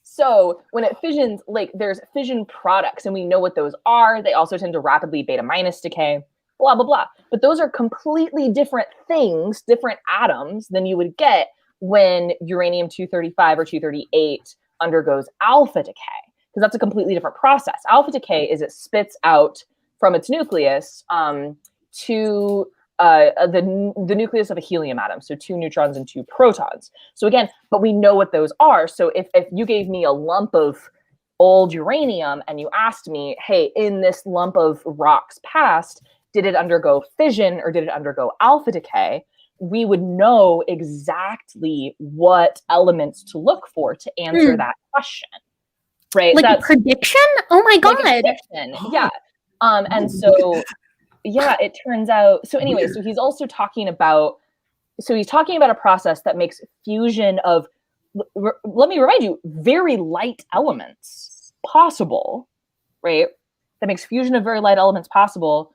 So when it fissions, like there's fission products and we know what those are. They also tend to rapidly beta minus decay, blah, blah, blah. But those are completely different things, different atoms than you would get when uranium-235 or 238 undergoes alpha decay, because that's a completely different process. Alpha decay is it spits out from its nucleus to the nucleus of a helium atom, so 2 neutrons and 2 protons. So again, but we know what those are. So if you gave me a lump of old uranium and you asked me, hey, in this lump of rocks past, did it undergo fission or did it undergo alpha decay? We would know exactly what elements to look for to answer that question, right? Like a prediction? Oh my god! Like a prediction. Yeah. And so, yeah, it turns out. So anyway, so he's also talking about. So he's talking about a process that makes fusion of. Let me remind you, very light elements possible, right? That makes fusion of very light elements possible.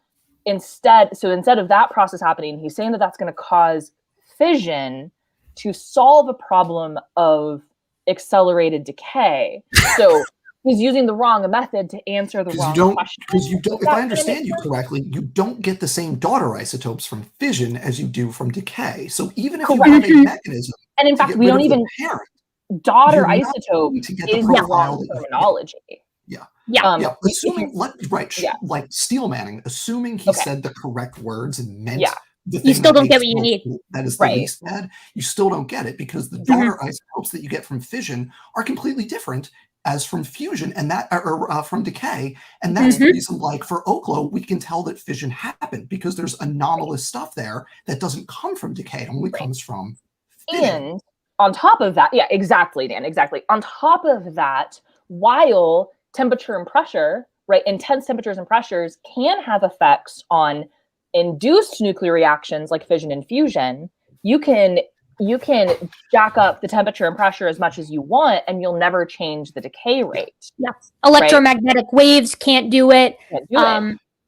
Instead of that process happening, he's saying that that's going to cause fission to solve a problem of accelerated decay. So he's using the wrong method to answer the wrong question. Because you don't, if I understand you correctly, you don't get the same daughter isotopes from fission as you do from decay. So even if you have a mechanism, and in fact, we don't even daughter isotope is the wrong terminology. Yeah. Assuming, like Steel Manning, assuming he said the correct words and meant the thing you still don't get what you need. That is the least bad. You still don't get it because the daughter isotopes that you get from fission are completely different as from fusion and that or from decay. And that's the reason, like for Oklo, we can tell that fission happened because there's anomalous stuff there that doesn't come from decay. It only comes from fission. And on top of that, exactly, Dan, exactly. On top of that, while temperature and pressure, right? Intense temperatures and pressures can have effects on induced nuclear reactions like fission and fusion. You can jack up the temperature and pressure as much as you want, and you'll never change the decay rate. Yeah, electromagnetic waves can't do it.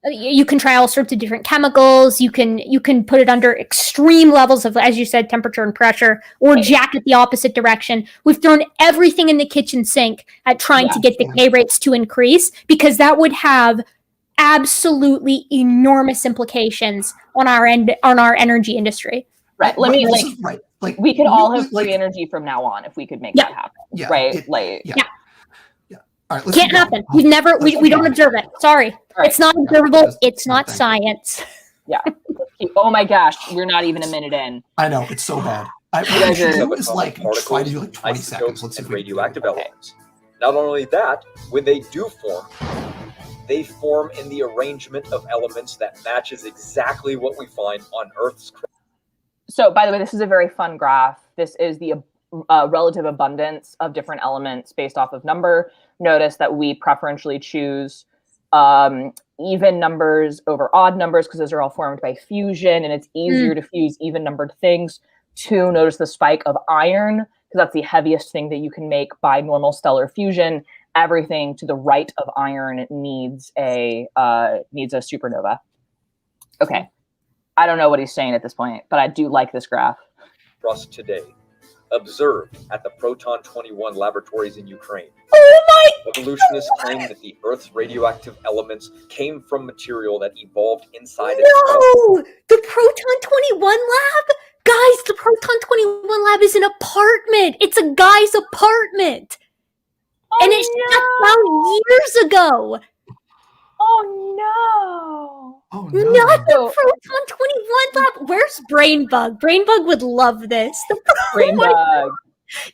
You can try all sorts of different chemicals. You can put it under extreme levels of, as you said, temperature and pressure, or jack it the opposite direction. We've thrown everything in the kitchen sink at trying to get decay rates to increase because that would have absolutely enormous implications on our energy industry. Right. We could all have free energy from now on if we could make that happen. Yeah. Right. All right, can't happen. We don't observe it. Sorry. Right. It's not observable. It's not science. Yeah. Oh my gosh. We're not even a minute in. I know. It's so bad. What should do is try to do 20 seconds. Let's see if radioactive elements. Not only that, when they do form, they form in the arrangement of elements that matches exactly what we find on Earth's crust. So, by the way, this is a very fun graph. This is the relative abundance of different elements based off of number. Notice that we preferentially choose even numbers over odd numbers because those are all formed by fusion, and it's easier to fuse even numbered things. 2, notice the spike of iron because that's the heaviest thing that you can make by normal stellar fusion. Everything to the right of iron needs a supernova. Okay. I don't know what he's saying at this point, but I do like this graph. Trust today. Observed at the Proton 21 laboratories in Ukraine. Oh my Evolutionists claim that the Earth's radioactive elements came from material that evolved inside No! The Proton 21 lab? Guys, the Proton 21 lab is an apartment. It's a guy's apartment. And it shut down years ago. Oh no. Oh no. Not the Proton 21 lab. Where's Brainbug? Brainbug would love this. Brainbug.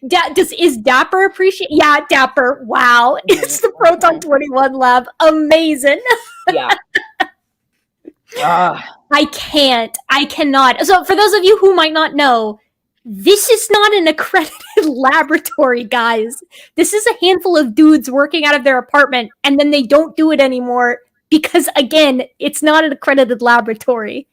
Is Dapper appreciate? Yeah, Dapper. Wow, it's the Proton 21 lab. Amazing. Yeah. I cannot. So for those of you who might not know, this is not an accredited laboratory, guys. This is a handful of dudes working out of their apartment, and then they don't do it anymore because, again, it's not an accredited laboratory.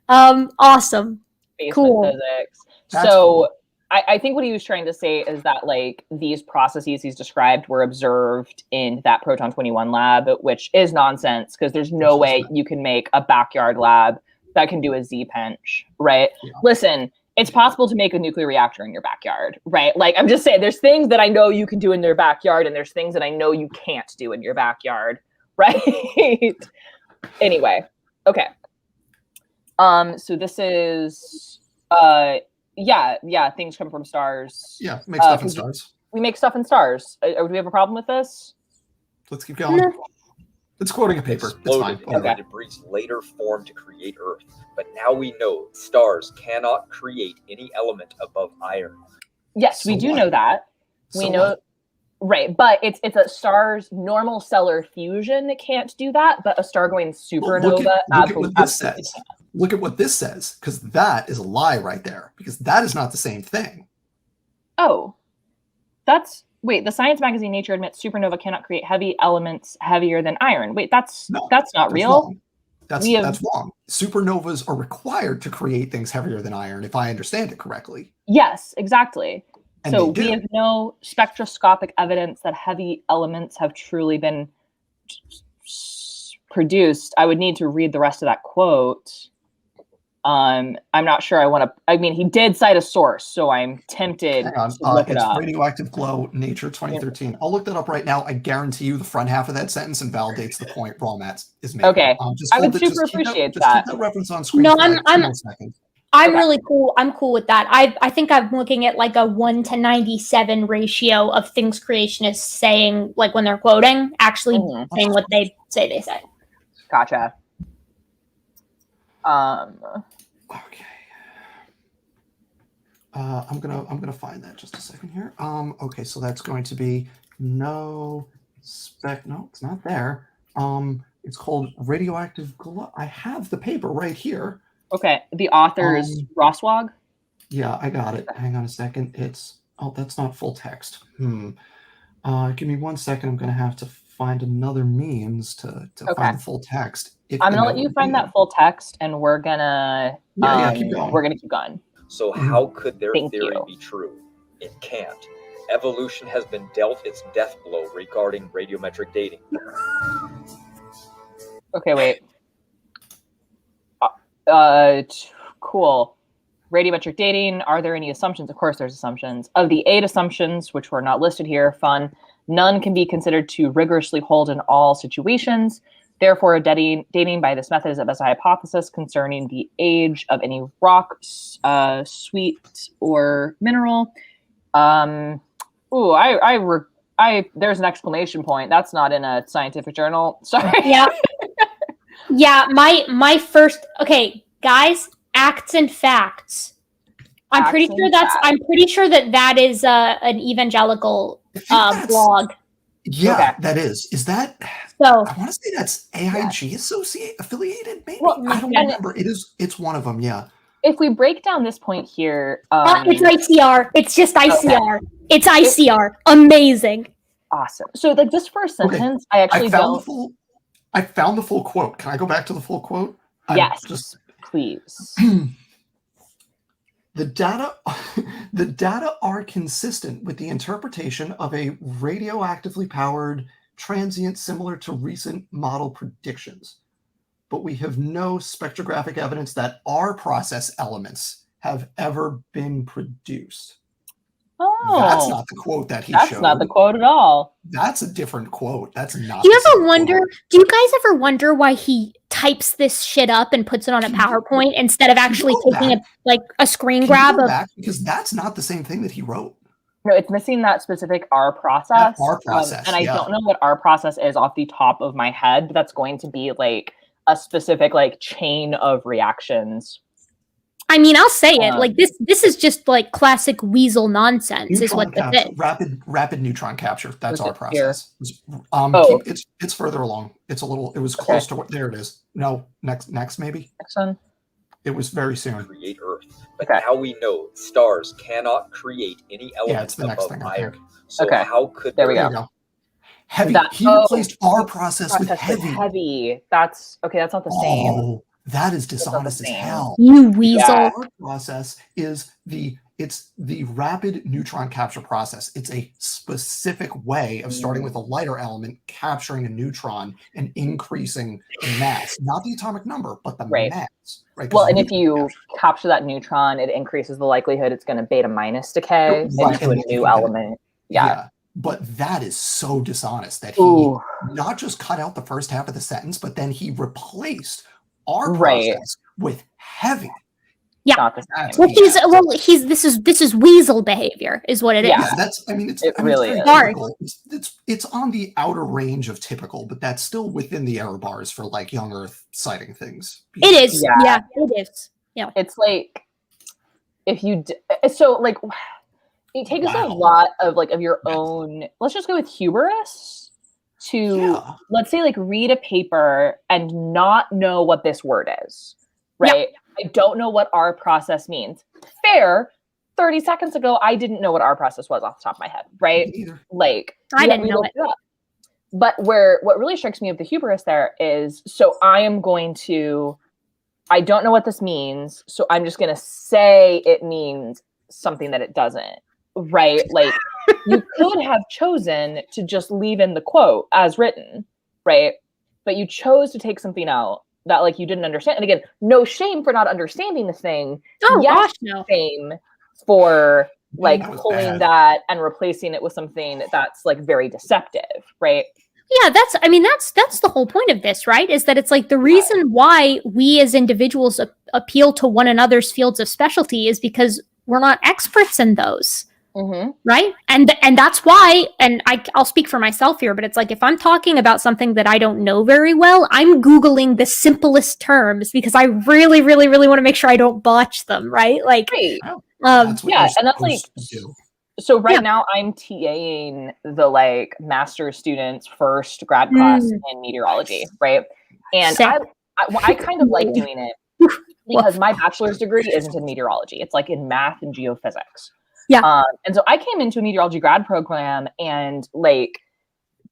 Awesome. Basement Cool. physics. That's So cool. I think what he was trying to say is that like these processes he's described were observed in that Proton 21 lab, which is nonsense because there's no way you can make a backyard lab that can do a Z-pinch, right? Yeah. Listen, it's possible to make a nuclear reactor in your backyard, right? Like I'm just saying there's things that I know you can do in your backyard and there's things that I know you can't do in your backyard, right? Anyway, okay. So this is things come from stars. Yeah, make stuff in stars. We make stuff in stars. Do we have a problem with this? Let's keep going. It's quoting a paper. It's fine. Exploded and the debris later formed to create Earth. But now we know stars cannot create any element above iron. Yes, So we do what? know that. So We know, right? But it's a star's normal stellar fusion that can't do that, but a star-going supernova look at what absolutely this says. can. Look at what this says, because that is a lie right there. Because that is not the same thing. Oh, wait. The science magazine Nature admits supernova cannot create heavy elements heavier than iron. Wait, that's not real. Wrong. That's wrong. Supernovas are required to create things heavier than iron, if I understand it correctly. Yes, exactly. And So they do. we have no spectroscopic evidence that heavy elements have truly been produced. I would need to read the rest of that quote. I'm not sure I want to. I mean, he did cite a source, so I'm tempted Hang on. to look it It's up. Radioactive Glow, Nature 2013. I'll look that up right now. I guarantee you the front half of that sentence invalidates the point Matt is making. Okay. I would super appreciate that. Keep that reference on screen No, for like 2 more seconds. I'm Okay. really cool. I'm cool with that. I think I'm looking at like a 1:97 ratio of things creationists saying, like when they're quoting, actually saying what they say they say. Gotcha. Okay. I'm gonna find that just a second here. Okay, so that's going to be no, it's not there. It's called Radioactive Glow. I have the paper right here. Okay. The author is Roswag. Yeah, I got it. Hang on a second. That's not full text. Give me 1 second. I'm gonna have to find another means to find the full text. I'm gonna let you find that full text, and we're gonna keep going. We're gonna keep going. So how could their Thank theory you. be true? It can't. Evolution has been dealt its death blow regarding radiometric dating. Okay, wait. Cool. Radiometric dating. Are there any assumptions? Of course, there's assumptions. Of the 8 assumptions, which were not listed here, none can be considered to rigorously hold in all situations. Therefore, dating by this method is a best hypothesis concerning the age of any rock, sweet, or mineral. There's an exclamation point. That's not in a scientific journal. Sorry. Yeah. Yeah, my first. Okay, guys, acts and facts. I'm pretty sure that is an evangelical blog. Yeah, that is. Is that? So I want to say that's AIG affiliated. Maybe Well, I don't remember. It's one of them. Yeah. If we break down this point here, it's ICR. It's just ICR. Okay. It's ICR. Amazing. Awesome. So, like this first sentence, I actually I found the full quote. Can I go back to the full quote? Yes, please. The data are consistent with the interpretation of a radioactively powered transient similar to recent model predictions, but we have no spectrographic evidence that our process elements have ever been produced. Oh, that's not the quote that he showed. That's not the quote at all. That's a different quote. That's not. Do you guys ever wonder why he types this shit up and puts it on a PowerPoint instead of actually taking a screen grab of? Because that's not the same thing that he wrote. No, it's missing that specific R process. R process, and I don't know what R process is off the top of my head, but that's going to be like a specific like chain of reactions. I mean, I'll say it. Like this is just like classic weasel nonsense. Is what Neutron this capture, is. rapid neutron capture. That's our here? process. Oh. It's further along. It's a little. It was close to what. There it is. No, next maybe. Next one. It was very soon. Create Earth, but now we know stars cannot create any elements it's the next above thing, I iron. think. So how could there we There go? you go. Heavy. That- He replaced our process with heavy. Heavy. That's okay. That's not the same. Oh, that is dishonest as same. hell. You weasel. Yeah. Our process is the rapid neutron capture process. It's a specific way of starting with a lighter element, capturing a neutron, and increasing the mass. Not the atomic number, but the mass. Right? Well, and if you capture that neutron, it increases the likelihood it's going to beta minus decay into a new element. Yeah. But that is so dishonest that he not just cut out the first half of the sentence, but then he replaced our process with heavy. Yeah. This is weasel behavior, is what it is. Yeah, that's. I mean, it's really it's very typical. It's on the outer range of typical, but that's still within the error bars for like young Earth sighting things. It is. Yeah, it is. Yeah. It's like if you so like it takes a lot of like of your own. Let's just go with hubris to let's say like read a paper and not know what this word is, right? I don't know what our process means. Fair. 30 seconds ago, I didn't know what our process was off the top of my head, right? Like I didn't know it. But what really strikes me of the hubris there is, so I don't know what this means, so I'm just going to say it means something that it doesn't, right? Like you could have chosen to just leave in the quote as written, right? But you chose to take something out that like you didn't understand. And again, no shame for not understanding the thing. Oh gosh, no. Shame for like pulling that and replacing it with something that's like very deceptive, right? Yeah, that's the whole point of this, right? Is that it's like the reason why we as individuals appeal to one another's fields of specialty is because we're not experts in those. Right? And that's why, and I'll speak for myself here, but it's like if I'm talking about something that I don't know very well, I'm Googling the simplest terms because I really, really, really want to make sure I don't botch them, right? Like, that's and that's like, so now I'm TAing the like master's students' first grad class in meteorology, right? And I kind of like doing it because my bachelor's degree isn't in meteorology. It's like in math and geophysics. Yeah. And so I came into a meteorology grad program and like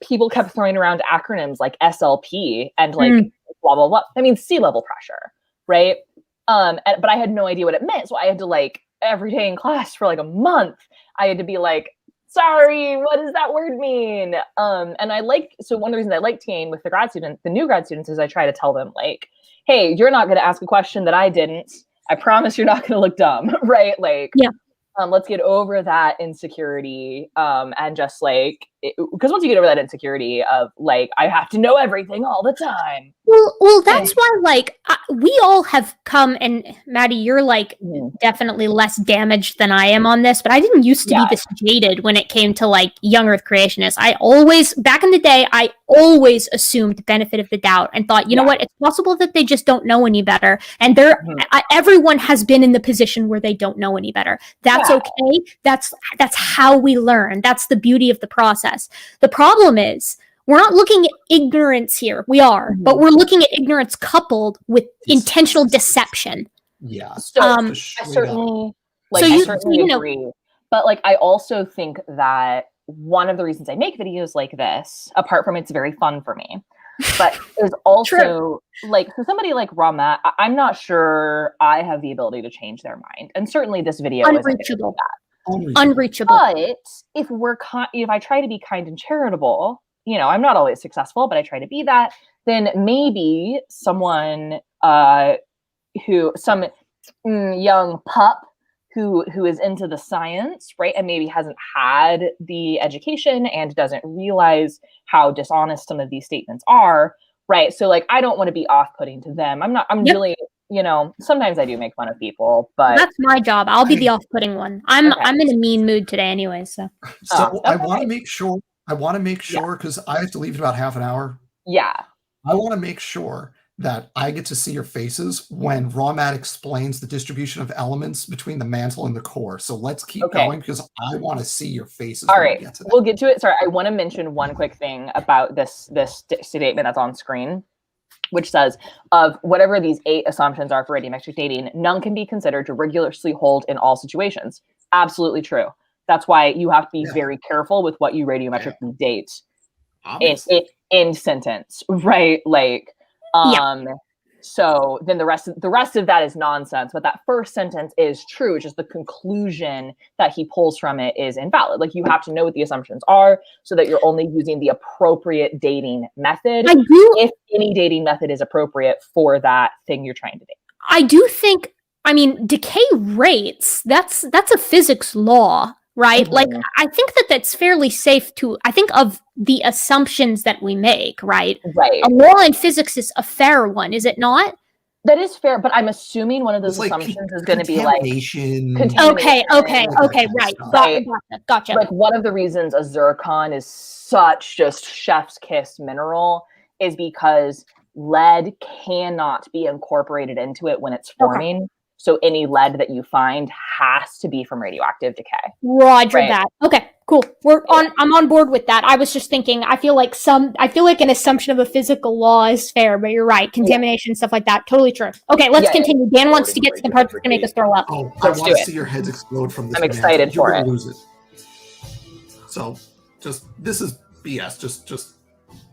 people kept throwing around acronyms like SLP and like blah, blah, blah. I mean, sea level pressure, right? But I had no idea what it meant. So I had to like every day in class for like a month, I had to be like, sorry, what does that word mean? And so one of the reasons I like TAing with the new grad students is I try to tell them like, hey, you're not going to ask a question that I didn't. I promise you're not going to look dumb, right? Like, let's get over that insecurity and just like, because once you get over that insecurity of like, I have to know everything all the time. Well, that's why like we all have come, and Maddie, you're like definitely less damaged than I am on this, but I didn't used to be this jaded when it came to like young Earth creationists. Back in the day, I always assumed benefit of the doubt and thought, you know what, it's possible that they just don't know any better. And everyone has been in the position where they don't know any better. That's okay. That's how we learn. That's the beauty of the process. The problem is we're not looking at ignorance here. We are, but we're looking at ignorance coupled with intentional deception. Yeah. So I certainly agree. But like, I also think that one of the reasons I make videos like this, apart from it's very fun for me, but is also like for somebody like Ramat, I'm not sure I have the ability to change their mind. And certainly this video isn't that. Unreachable. But if I try to be kind and charitable, you know, I'm not always successful, but I try to be that, then maybe someone some young pup who is into the science, right, and maybe hasn't had the education and doesn't realize how dishonest some of these statements are, right? So like, I don't want to be off-putting to them. I'm really, you know, sometimes I do make fun of people, but that's my job. I'll be the off-putting one. I'm in a mean mood today anyway, so. I want to make sure because I have to leave in about half an hour. Yeah. I want to make sure that I get to see your faces when Rawmat explains the distribution of elements between the mantle and the core. So let's keep going because I want to see your faces. All right, we'll get to it. Sorry, I want to mention one quick thing about this statement that's on screen, which says, of whatever these 8 assumptions are for radiometric dating, none can be considered to rigorously hold in all situations. Absolutely true. That's why you have to be very careful with what you radiometrically date in sentence, right? Like, so then the rest of that is nonsense. But that first sentence is true. It's just the conclusion that he pulls from it is invalid. Like, you have to know what the assumptions are so that you're only using the appropriate dating method. If any dating method is appropriate for that thing you're trying to date. I do think, I mean, decay rates, that's a physics law, right? Mm-hmm. Like, I think that's fairly safe to, I think of the assumptions that we make, right? Right. A law in physics is a fair one, is it not? That is fair, but I'm assuming one of those assumptions is going to be like contamination. Okay, right. Gotcha. Like, one of the reasons a zircon is such just chef's kiss mineral is because lead cannot be incorporated into it when it's forming. Okay. So any lead that you find has to be from radioactive decay. Roger that. Okay, cool. I'm on board with that. I was just thinking, I feel like an assumption of a physical law is fair, but you're right. Contamination, stuff like that, totally true. Okay, let's continue. Dan wants to get to the part that's gonna make us throw up. Oh, I want to see your heads explode from this. I'm excited for it. Lose it. So, this is BS. Just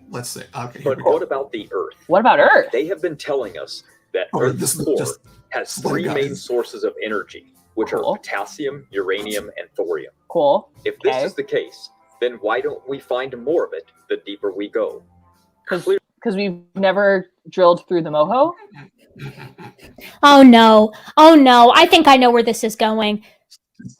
let's say. Okay. But what about the Earth? What about Earth? They have been telling us that Earth's core has 3 main sources of energy, which are potassium, uranium, and thorium. Cool. If this is the case, then why don't we find more of it the deeper we go? Because we've never drilled through the Moho? Oh no. I think I know where this is going.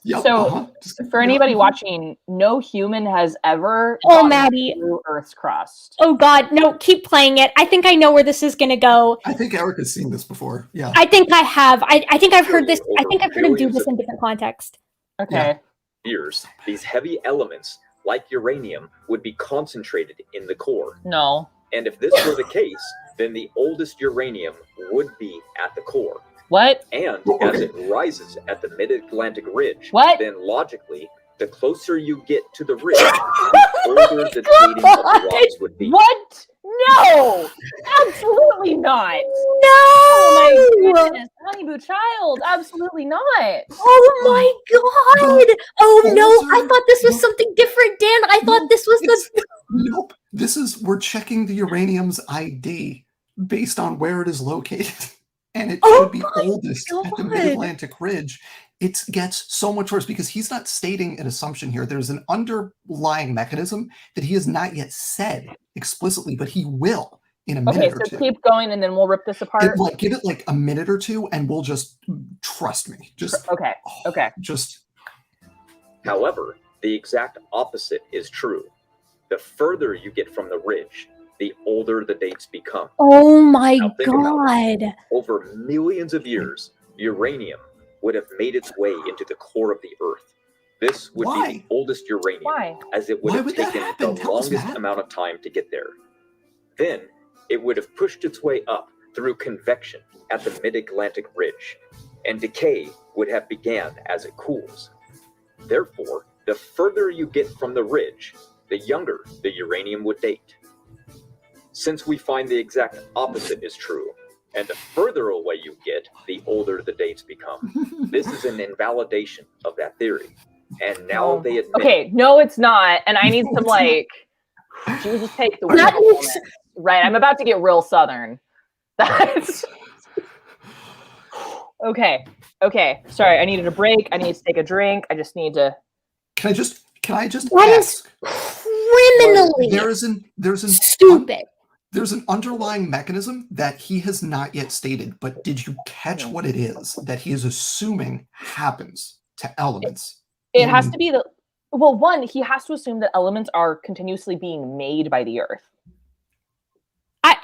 Yep, so, for anybody watching, no human has ever Maddie, through Earth's crust. Oh God, no! Keep playing it. I think I know where this is going to go. I think Eric has seen this before. Yeah, I think I have. I think I've heard this. I think I've heard him do this in different context. Okay. Years, these heavy elements, like uranium, would be concentrated in the core. No. And if this were the case, then the oldest uranium would be at the core. What? And as it rises at the mid-Atlantic ridge, then logically, the closer you get to the ridge, the older the dating of the rocks would be. What? No! Absolutely not! No! Oh my goodness, Honeyboo Child, absolutely not! Oh my God! Oh no, I thought this was something different, Dan. I thought this was the... Nope. We're checking the uranium's ID based on where it is located. And it should be oldest at the Mid-Atlantic Ridge. It gets so much worse because he's not stating an assumption here. There's an underlying mechanism that he has not yet said explicitly, but he will in a minute or two. Okay, so keep going and then we'll rip this apart. Give it like a minute or two and we'll just trust me. Okay. However, the exact opposite is true. The further you get from the ridge, the older the dates become. Oh my God. Over millions of years, uranium would have made its way into the core of the Earth. This would be the oldest uranium, as it would have taken the longest amount of time to get there. Then, it would have pushed its way up through convection at the mid-Atlantic ridge, and decay would have began as it cools. Therefore, the further you get from the ridge, the younger the uranium would date. Since we find the exact opposite is true, and the further away you get, the older the dates become. This is an invalidation of that theory. And now they admit... Okay, no, it's not. And I need some, Jesus, take the wheel. Right, I'm about to get real Southern. That's... Okay. Sorry, I needed a break. I need to take a drink. I just need to... Can I just That ask? Criminally There's an stupid. There's an underlying mechanism that he has not yet stated, but did you catch what it is that he is assuming happens to elements? It has to be one, he has to assume that elements are continuously being made by the Earth.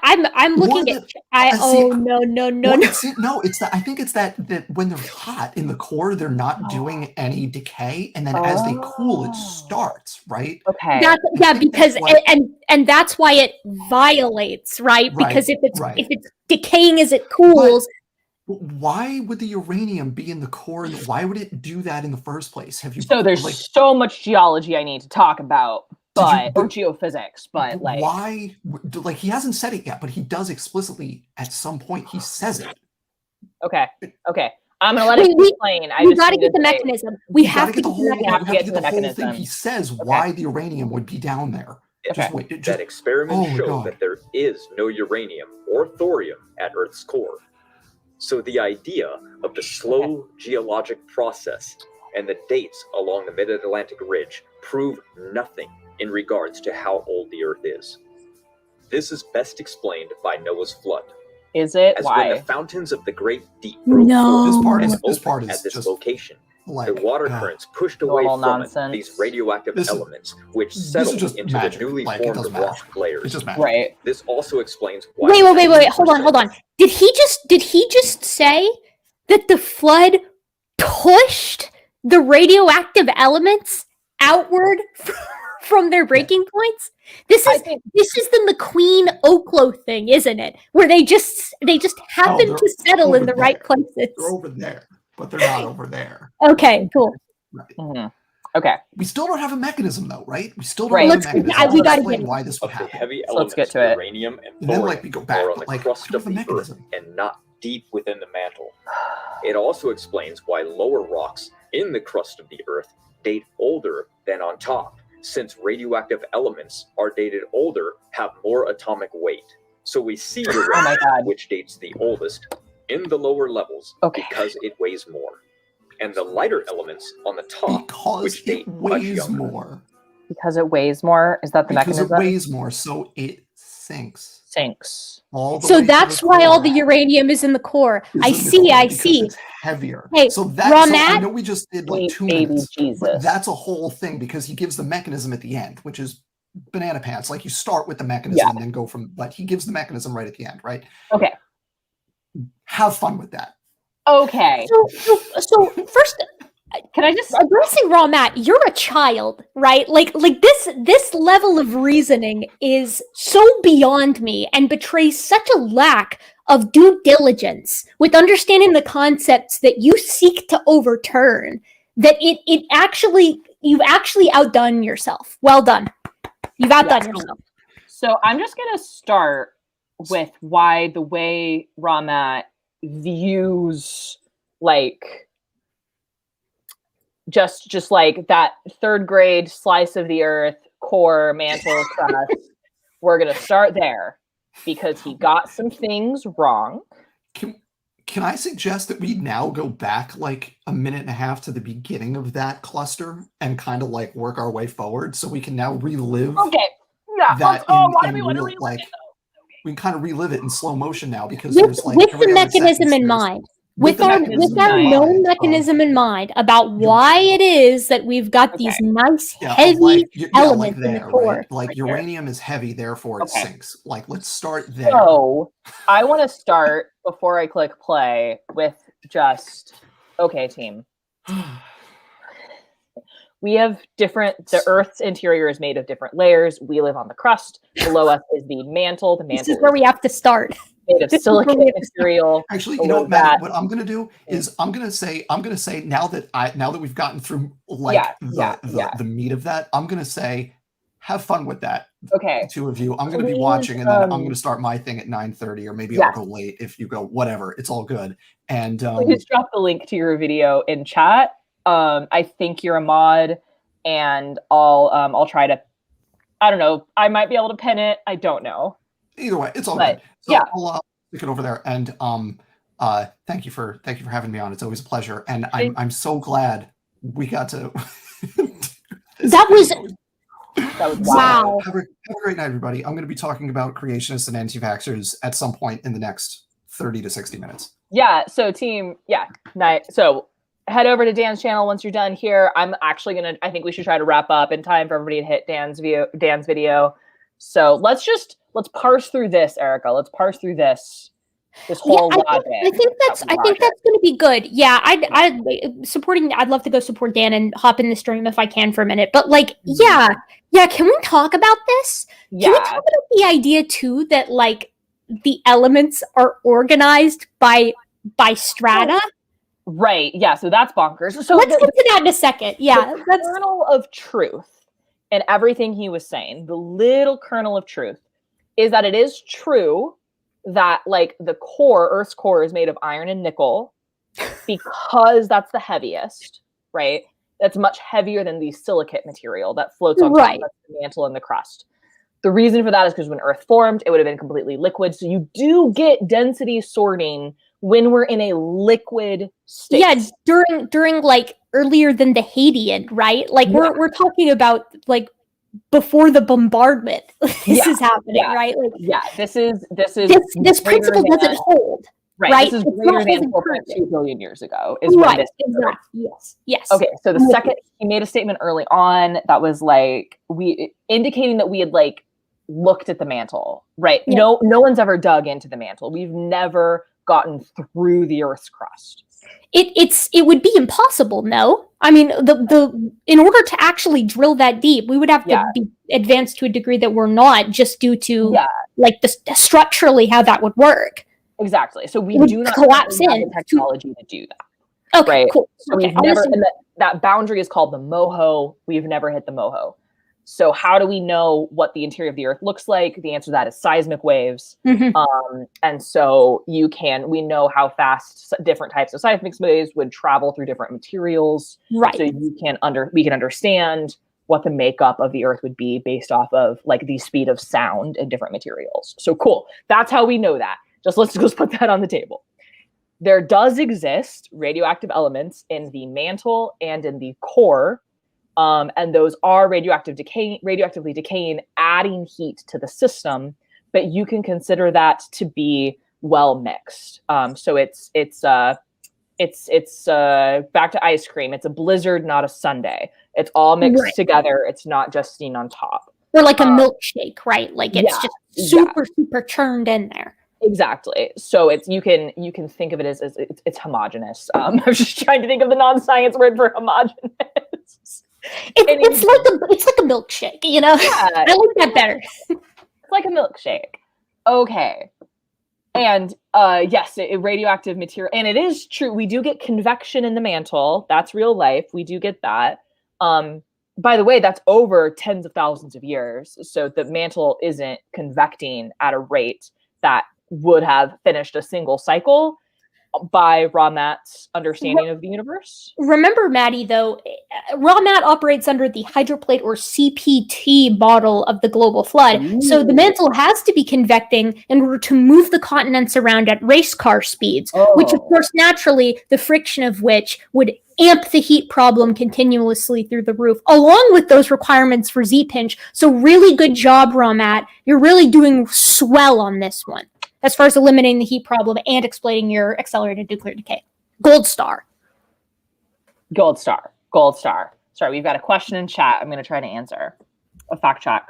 I'm looking at. No. It's that. I think it's that when they're hot in the core, they're not doing any decay, and then as they cool, it starts, right? Okay. Because and that's why it violates, right? Because if it's decaying as it cools. But why would the uranium be in the core, and why would it do that in the first place? So there's so much geology I need to talk about. Or geophysics, but why? Like, he hasn't said it yet, but he does explicitly at some point. He says it. Okay. I'm gonna let it explain. We got to get the mechanism. We have to get the whole thing. He says why the uranium would be down there. That experiments show that there is no uranium or thorium at Earth's core. So the idea of the slow geologic process and the dates along the Mid-Atlantic Ridge prove nothing in regards to how old the Earth is. This is best explained by Noah's flood. Is it? As Why? when the fountains of the Great Deep broke forth and opened at this location, the water currents pushed away from these radioactive elements, which settled into the newly formed rock layers. Right. This also explains why. Wait! Hold on. Did he just say that the flood pushed the radioactive elements outward from their breaking points? This is the McQueen Oklo thing, isn't it? Where they just happen to settle in the right places. They're over there, but they're not over there. Okay, cool. Right. Mm-hmm. Okay. We still don't have a mechanism, though, right? We still don't have a mechanism. We gotta explain why this would happen. Heavy so let's get to it. Uranium and then, we go back, are on the crust of the Earth and not deep within the mantle. It also explains why lower rocks in the crust of the Earth date older than on top, since radioactive elements are dated older, have more atomic weight. So we see uranium, which dates the oldest, in the lower levels because it weighs more. And the lighter elements on the top, which date much younger. More. Because it weighs more? Is that the mechanism? Because it weighs more, so it sinks. So that's why all the uranium is in the core. I see. It's heavier. Hey, so I know we just did 2 minutes, but that's a whole thing because he gives the mechanism at the end, which is banana pants. Like, you start with the mechanism and then go from, but he gives the mechanism right at the end, right? Okay. Have fun with that. Okay. So first, can I just addressing Raw Matt? You're a child, right? Like this level of reasoning is so beyond me and betrays such a lack of due diligence with understanding the concepts that you seek to overturn. That you've actually outdone yourself. Well done. You've outdone yourself. So I'm just gonna start with why the way Raw Matt views just like that third grade slice of the earth, core, mantle, crust. We're going to start there because he got some things wrong. Can I suggest that we now go back a minute and a half to the beginning of that cluster and kind of work our way forward so we can now relive that why do we want to relive it? We can kind of relive it in slow motion now because with the mechanism in mind. With our known mechanism in mind about why it is that we've got these nice heavy elements in the core. Right? Uranium is heavy, therefore it sinks. Let's start there. So I want to start before I click play with just team. We have the Earth's interior is made of different layers. We live on the crust. Below us is the mantle. The mantle is where we have to start. Made of silicate material. Actually, you know, Matt, what I'm going to do is I'm going to say now that we've gotten through the meat of that, I'm going to say have fun with that. Okay. The two of you. I'm going to be watching, and then I'm going to start my thing at 9:30, or maybe I'll go late if you go. Whatever, it's all good. And please drop the link to your video in chat. I think you're a mod, and I'll try to. I don't know. I might be able to pin it. I don't know. Either way, it's all good. So I'll stick it over there. And thank you for having me on. It's always a pleasure. And I'm so glad we got to. That was wow. Have a great night, everybody. I'm going to be talking about creationists and anti-vaxxers at some point in the next 30 to 60 minutes. Yeah. So team. Yeah. Night. So head over to Dan's channel once you're done here. I'm actually I think we should try to wrap up in time for everybody to hit Dan's video. So let's parse through this, Erica. Let's parse through this whole logic. I think that's going to be good. Yeah, I'd love to go support Dan and hop in the stream if I can for a minute. But like, yeah. Can we talk about this? Yeah. Can we talk about the idea too that like the elements are organized by strata? Right. Yeah. So that's bonkers. So let's get to that in a second. Yeah, the kernel of truth in everything he was saying, the little kernel of truth, is that it is true that like the core, Earth's core, is made of iron and nickel because that's the heaviest, right? That's much heavier than the silicate material that floats on top of the mantle and the crust. The reason for that is because when Earth formed, it would have been completely liquid. So you do get density sorting when we're in a liquid state. Yeah, during like earlier than the Hadean, right? Like we're talking about like before the bombardment. This is happening, right? Like, this principle doesn't hold. Right. This is greater than 4.2 billion years ago. Is when this exactly. Yes. Okay. So the second he made a statement early on that was like indicating that we had like looked at the mantle, right? Yeah. No one's ever dug into the mantle. We've never gotten through the Earth's crust. It would be impossible. No, I mean in order to actually drill that deep, we would have to be advanced to a degree that we're not, just due to like the structurally how that would work. Exactly. So we do not collapse have the technology to do that. Okay, right? Cool. So we've never, and that boundary is called the MOHO. We've never hit the MOHO. So how do we know what the interior of the Earth looks like? The answer to that is seismic waves. Mm-hmm. And so we know how fast different types of seismic waves would travel through different materials. Right. So we can understand what the makeup of the Earth would be based off of like the speed of sound in different materials. So cool. That's how we know that. Let's just put that on the table. There does exist radioactive elements in the mantle and in the core. And those are radioactively decaying, adding heat to the system, but you can consider that to be well mixed. So it's back to ice cream. It's a blizzard, not a sundae. It's all mixed together. It's not just seen on top. Or like a milkshake, right? Like it's just super churned in there. Exactly. So you can think of it as it's homogeneous. I was just trying to think of the non-science word for homogeneous. It's like a milkshake, you know? Yeah. I like that better. It's like a milkshake. Okay. And yes, radioactive material, and it is true. We do get convection in the mantle. That's real life. We do get that. By the way, that's over tens of thousands of years. So the mantle isn't convecting at a rate that would have finished a single cycle by Ramat's understanding of the universe. Remember, Maddie, though, Ramat operates under the hydroplate or CPT model of the global flood. Ooh. So the mantle has to be convecting in order to move the continents around at race car speeds, which, of course, naturally, the friction of which would amp the heat problem continuously through the roof, along with those requirements for Z-pinch. So really good job, Ramat. You're really doing swell on this one, as far as eliminating the heat problem and explaining your accelerated nuclear decay. Gold star. Gold star. Gold star. Sorry, we've got a question in chat. I'm going to try to answer. A fact check.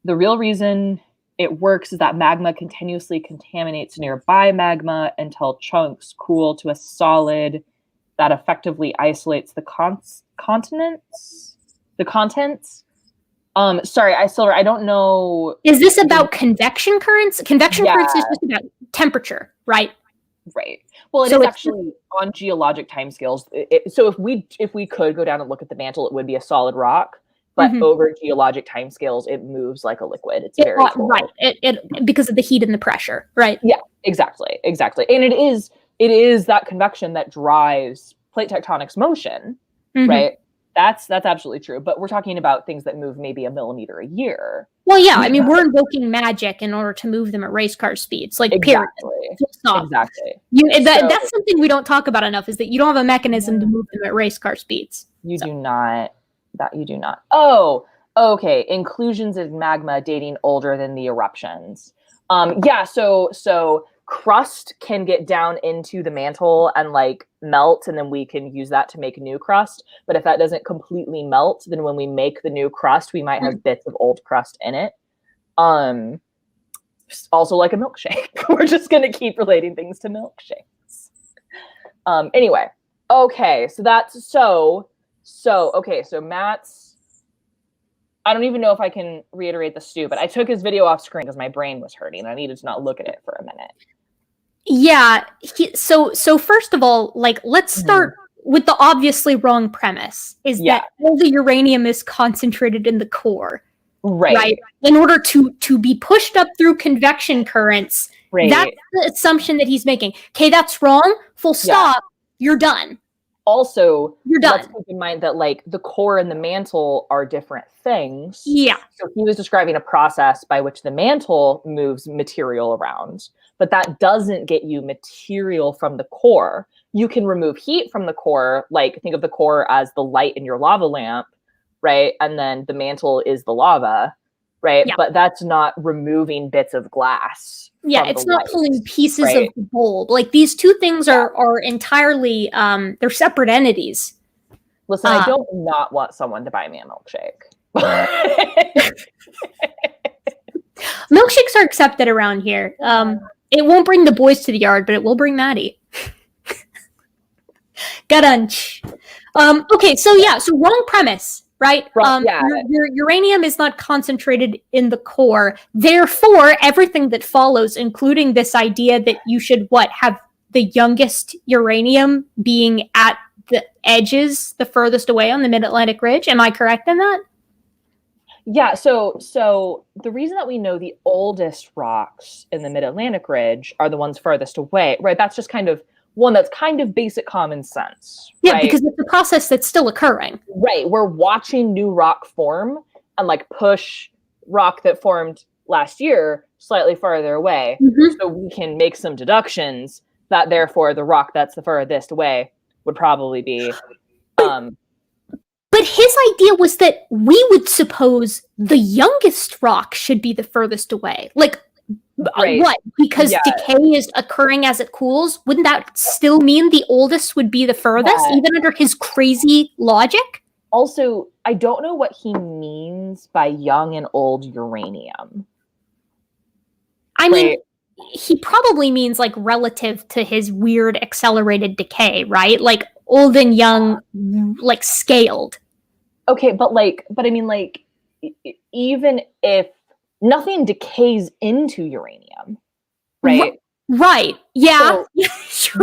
The real reason it works is that magma continuously contaminates nearby magma until chunks cool to a solid that effectively isolates the contents. Sorry, I don't know. Is this about convection currents? Convection currents is just about temperature, right? Right. Well, it is actually on geologic timescales. So if we could go down and look at the mantle, it would be a solid rock. But over geologic timescales, it moves like a liquid. It's very cool. Right. It because of the heat and the pressure, right? Yeah, exactly. And it is that convection that drives plate tectonics motion, right? That's absolutely true. But we're talking about things that move maybe a millimeter a year. Well, yeah. I mean, we're invoking magic in order to move them at race car speeds. Like, period. Exactly. That's something we don't talk about enough, is that you don't have a mechanism to move them at race car speeds. You do not. Oh, okay. Inclusions of magma dating older than the eruptions. So crust can get down into the mantle and like melt, and then we can use that to make new crust. But if that doesn't completely melt, then when we make the new crust, we might have bits of old crust in it. Also like a milkshake. We're just gonna keep relating things to milkshakes. Anyway, okay, so that's so Matt's. I don't even know if I can reiterate the stew, but I took his video off screen because my brain was hurting and I needed to not look at it for a minute. Yeah. So first of all, like, let's start with the obviously wrong premise, is that all the uranium is concentrated in the core. Right. In order to be pushed up through convection currents. Right. That's the assumption that he's making. Okay, that's wrong. Full stop. You're done. Also, you're done. Let's keep in mind that like the core and the mantle are different things. Yeah. So he was describing a process by which the mantle moves material around, but that doesn't get you material from the core. You can remove heat from the core, like think of the core as the light in your lava lamp, right? And then the mantle is the lava, right? Yeah. But that's not removing bits of glass. Yeah, it's not pulling pieces of the bulb. Like these two things are entirely they're separate entities. Listen, I don't not want someone to buy me a milkshake. Milkshakes are accepted around here. It won't bring the boys to the yard, but it will bring Maddie. Gadunch. Okay, so wrong premise. Right? Your uranium is not concentrated in the core. Therefore, everything that follows, including this idea that you should have the youngest uranium being at the edges, the furthest away on the Mid-Atlantic Ridge. Am I correct in that? Yeah, so the reason that we know the oldest rocks in the Mid-Atlantic Ridge are the ones furthest away, right? That's just kind of one that's kind of basic common sense. Yeah, right? Because it's a process that's still occurring. Right. We're watching new rock form and like push rock that formed last year slightly farther away. Mm-hmm. So we can make some deductions that therefore the rock that's the furthest away would probably be. But his idea was that we would suppose the youngest rock should be the furthest away. Like, right. What? Because decay is occurring as it cools? Wouldn't that still mean the oldest would be the furthest, even under his crazy logic? Also, I don't know what he means by young and old uranium. I mean, he probably means like relative to his weird accelerated decay, right? Like old and young, like scaled. Okay, but I mean, like, even if nothing decays into uranium, right? Right. Yeah. So,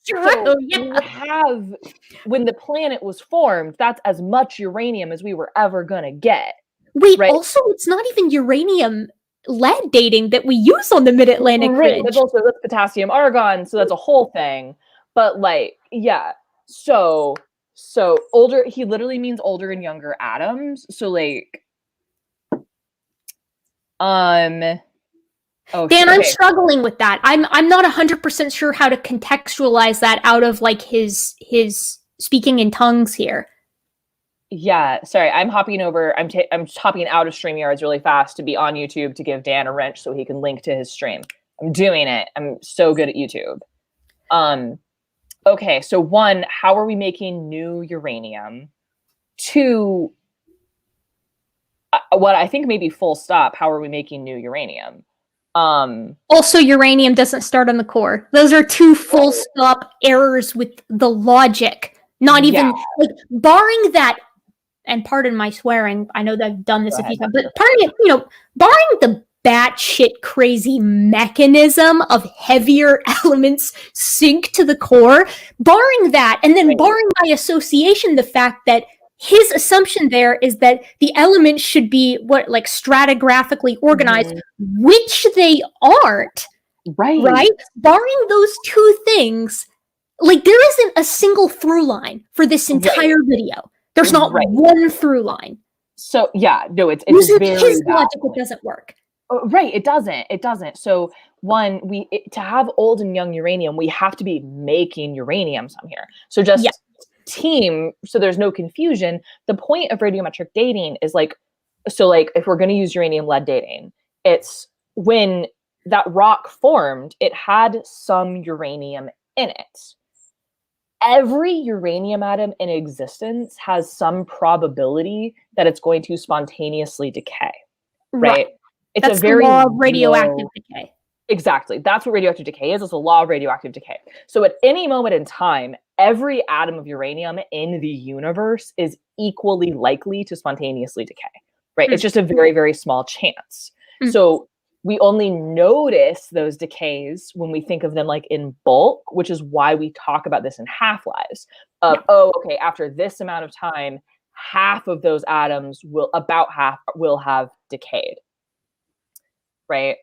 you have, when the planet was formed, that's as much uranium as we were ever going to get. Wait, right? Also, it's not even uranium lead dating that we use on the Mid-Atlantic Ridge. That's potassium argon, so that's a whole thing. But like, yeah. So older, he literally means older and younger atoms. So like, Dan, I'm struggling with that. I'm not 100% sure how to contextualize that out of like his speaking in tongues here. Yeah, sorry, I'm hopping over. I'm hopping out of StreamYards really fast to be on YouTube to give Dan a wrench so he can link to his stream. I'm doing it. I'm so good at YouTube. Okay, so 1, how are we making new uranium? 2, what I think maybe full stop, how are we making new uranium? Also, uranium doesn't start on the core. Those are 2 full stop errors with the logic. Not even like barring that, and pardon my swearing, I know that I've done this a few times, but barring the batshit crazy mechanism of heavier elements sink to the core, barring that, and then barring by association the fact that his assumption there is that the elements should be stratigraphically organized, which they aren't. Right? Barring those 2 things, like there isn't a single through line for this entire video. There's not one through line. So yeah, no, it's using very his logic. It doesn't work. Right, it doesn't. So 1, to have old and young uranium, we have to be making uranium some here. So just team, so there's no confusion. The point of radiometric dating is if we're going to use uranium lead dating, it's when that rock formed, it had some uranium in it. Every uranium atom in existence has some probability that it's going to spontaneously decay, right? It's That's a very the law of radioactive low, decay. Exactly. That's what radioactive decay is. It's a law of radioactive decay. So at any moment in time, every atom of uranium in the universe is equally likely to spontaneously decay, right? It's just a very, very small chance. So we only notice those decays when we think of them like in bulk, which is why we talk about this in half-lives. Oh, okay, after this amount of time, half of those atoms about half will have decayed, right?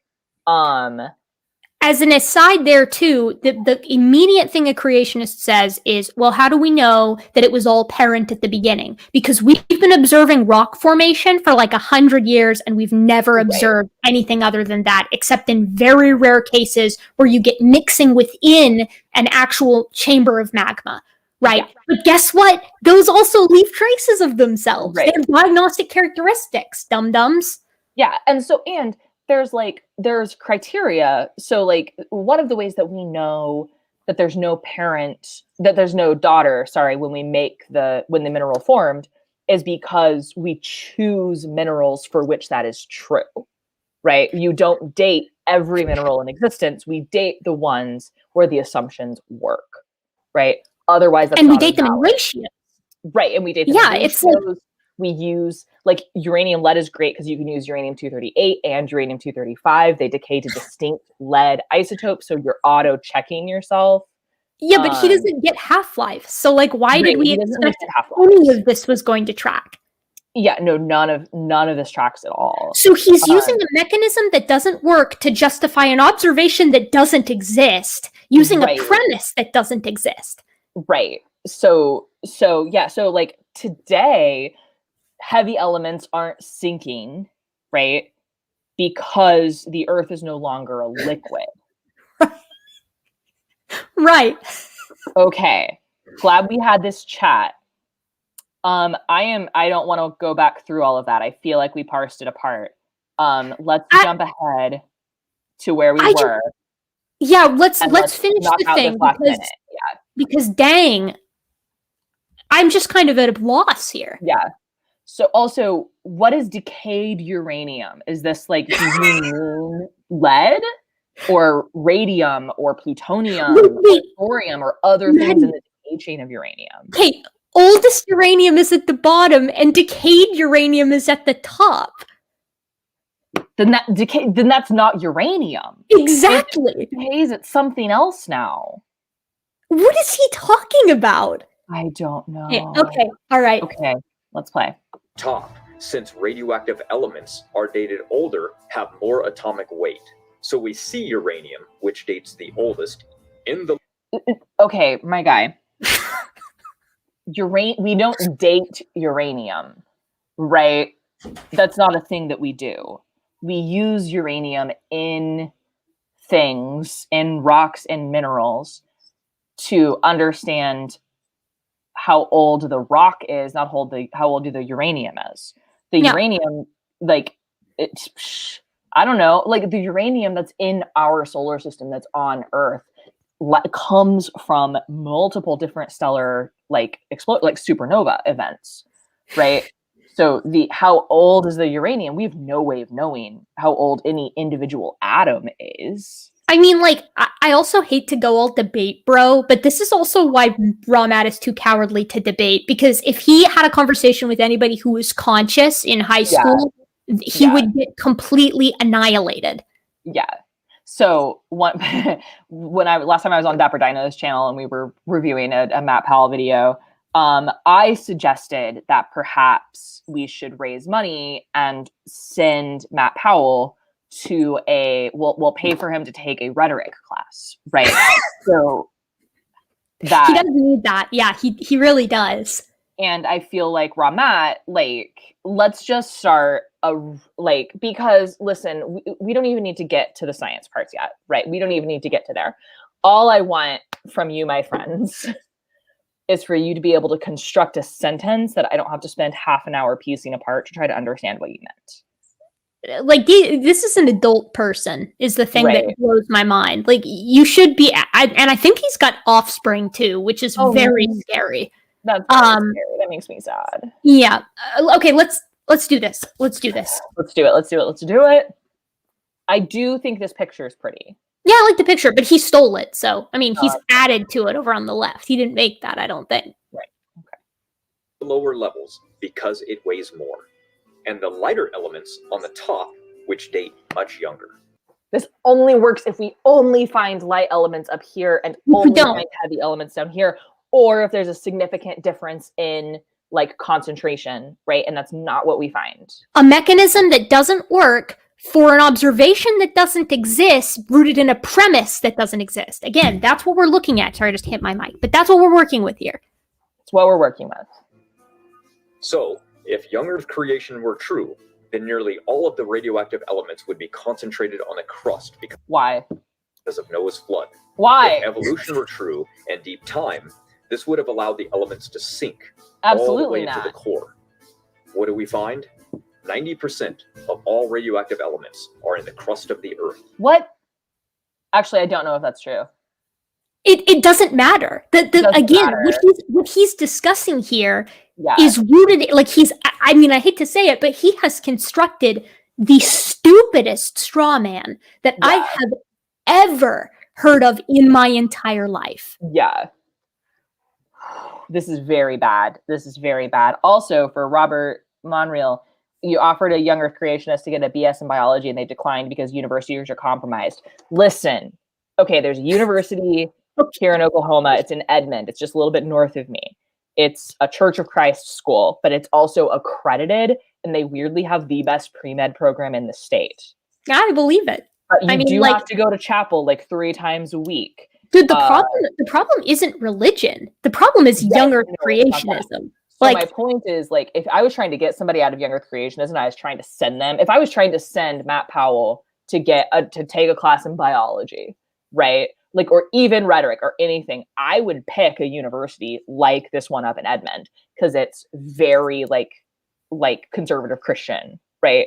As an aside there too, the immediate thing a creationist says is, well, how do we know that it was all parent at the beginning? Because we've been observing rock formation for like 100 years and we've never observed anything other than that, except in very rare cases where you get mixing within an actual chamber of magma. Right. Yeah. But guess what? Those also leave traces of themselves. They have diagnostic characteristics, dum-dums. Yeah. And there's criteria. So like one of the ways that we know that there's no daughter, when when the mineral formed, is because we choose minerals for which that is true, right? You don't date every mineral in existence. We date the ones where the assumptions work, right? Otherwise, that's and we date them in ratios. Right, and we date them in ratios. It's like, we use, like, uranium lead is great because you can use uranium-238 and uranium-235. They decay to distinct lead isotopes, so you're auto-checking yourself. Yeah, but he doesn't get half-life. So, like, why did we expect any of this was going to track? Yeah, no, none of this tracks at all. So he's using a mechanism that doesn't work to justify an observation that doesn't exist, using a premise that doesn't exist. Right. So like today, heavy elements aren't sinking, right? Because the Earth is no longer a liquid. Right. Okay. Glad we had this chat. I don't want to go back through all of that. I feel like we parsed it apart. Let's jump ahead to where we were. Let's finish the thing because dang, I'm just kind of at a loss here. Yeah. So also, what is decayed uranium? Is this like lead or radium or plutonium or thorium or other things in the decay chain of uranium? Okay, oldest uranium is at the bottom and decayed uranium is at the top. Then that's not uranium. Exactly. It decays, it's something else now. What is he talking about? I don't know. Okay, all right. Okay, let's play. Top, since radioactive elements are dated older, have more atomic weight. So we see uranium, which dates the oldest, in the... Okay, my guy. We don't date uranium, right? That's not a thing that we do. We use uranium in things, in rocks and minerals, to understand how old the rock is, not how old the uranium is. The uranium, like, I don't know, like the uranium that's in our solar system that's on Earth comes from multiple different stellar, like supernova events, right? So how old is the uranium? We have no way of knowing how old any individual atom is. I mean, like, I also hate to go all debate, bro, but this is also why Ramat is too cowardly to debate, because if he had a conversation with anybody who was conscious in high school, he would get completely annihilated. Yeah. So last time I was on Dapper Dino's channel and we were reviewing a Matt Powell video, I suggested that perhaps we should raise money and send Matt Powell to we'll pay for him to take a rhetoric class, right? So that he doesn't need that. Yeah, he really does. And I feel like Ramat, like, let's just start because listen, we don't even need to get to the science parts yet, right? We don't even need to get to there. All I want from you, my friends, is for you to be able to construct a sentence that I don't have to spend half an hour piecing apart to try to understand what you meant. Like, this is an adult person is the thing that blows my mind. Like, you should be, and I think he's got offspring too, which is very scary. That's very scary. That makes me sad. Yeah. Okay, let's do this. Let's do this. Let's do it. I do think this picture is pretty. Yeah, I like the picture, but he stole it. So, I mean, he's added to it over on the left. He didn't make that, I don't think. Right. Okay. Lower levels because it weighs more, and the lighter elements on the top, which date much younger. This only works if we only find light elements up here and only find heavy elements down here, or if there's a significant difference in like concentration, right? And that's not what we find. A mechanism that doesn't work for an observation that doesn't exist, rooted in a premise that doesn't exist. Again, that's what we're looking at. Sorry, I just hit my mic, but that's what we're working with here. It's what we're working with. So, if young Earth creation were true, then nearly all of the radioactive elements would be concentrated on the crust Why? because of Noah's flood. Why? If evolution were true and deep time, this would have allowed the elements to sink Absolutely all the way not. into the core. What do we find? 90% of all radioactive elements are in the crust of the Earth. What? Actually, I don't know if that's true. It doesn't matter. Again, matter. What he's discussing here Yeah. is rooted, like I mean, I hate to say it, but he has constructed the stupidest straw man that I have ever heard of in my entire life. Yeah. This is very bad. This is very bad. Also, for Robert Monreal, you offered a young Earth creationist to get a BS in biology and they declined because universities are compromised. Listen, okay, there's a university here in Oklahoma. It's in Edmond. It's just a little bit north of me. It's a Church of Christ school, but it's also accredited, and they weirdly have the best pre-med program in the state. I believe it. You have to go to chapel like 3 times a week. Dude, the problem isn't religion. The problem is young Earth creationism. So my point is, like, if I was trying to get somebody out of young Earth creationism, I was trying to send them. If I was trying to send Matt Powell to to take a class in biology, right? Like, or even rhetoric or anything, I would pick a university like this one up in Edmond because it's very like conservative Christian, right?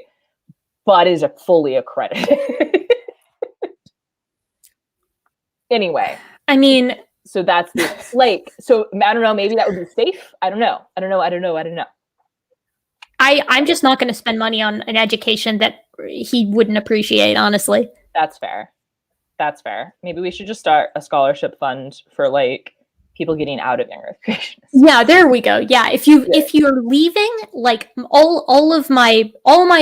But is fully accredited. Anyway, I mean, so that's the so I don't know, maybe that would be safe. I don't know. I'm just not going to spend money on an education that he wouldn't appreciate, honestly. That's fair. Maybe we should just start a scholarship fund for like people getting out of young Earth creationists. Yeah, there we go. Yeah, if you're leaving, like all my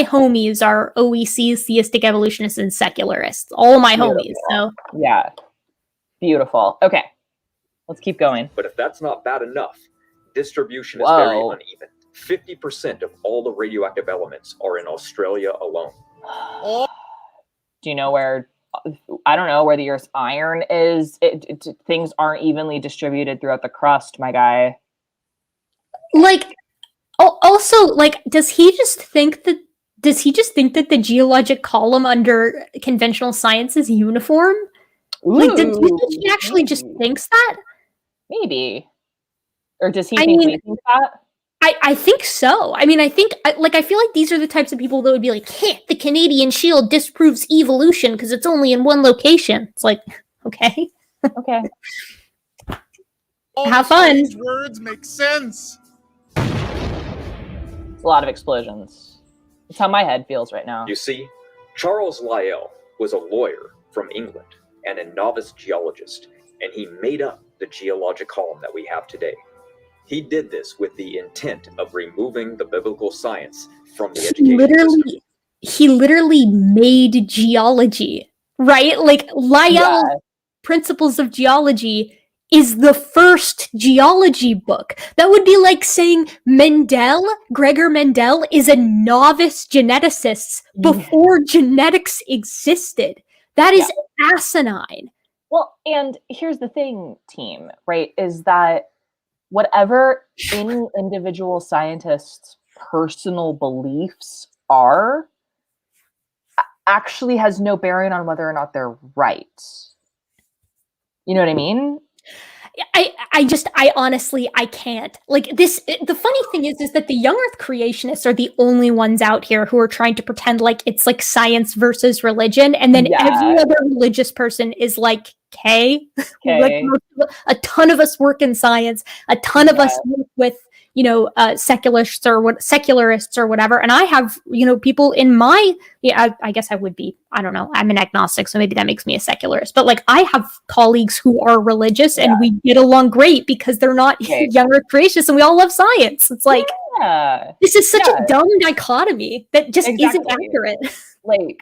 homies are OECs, theistic evolutionists, and secularists. All my homies. So yeah, beautiful. Okay, let's keep going. But if that's not bad enough, distribution is very uneven. 50% of all the radioactive elements are in Australia alone. Do you know where? I don't know where the Earth's iron is. Things aren't evenly distributed throughout the crust, my guy. Like, also, like, does he just think that the geologic column under conventional science is uniform? Ooh, like, does he actually just thinks that? Maybe. Or does he think we think that? I think so. I mean, I feel like these are the types of people that would be like, hey, the Canadian Shield disproves evolution because it's only in one location. It's like, okay. Okay. Have fun. These words make sense. It's a lot of explosions. That's how my head feels right now. You see, Charles Lyell was a lawyer from England and a novice geologist, and he made up the geologic column that we have today. He did this with the intent of removing the biblical science from the education system. He literally made geology, right? Like, Lyell's Principles of Geology is the first geology book. That would be like saying Gregor Mendel is a novice geneticist before genetics existed. That is asinine. Well, and here's the thing, team, right, is that whatever any individual scientist's personal beliefs are actually has no bearing on whether or not they're right. You know what I mean? I honestly, I can't. Like, this, the funny thing is that the young Earth creationists are the only ones out here who are trying to pretend like it's like science versus religion, and then every other religious person is like, like, a ton of us work in science, a ton of us work with, secularists or whatever, and I have people in my I guess I would be, I don't know, I'm an agnostic, so maybe that makes me a secularist, but like I have colleagues who are religious and we get along great because they're not young or creationists and we all love science. It's like this is such a dumb dichotomy that just isn't accurate.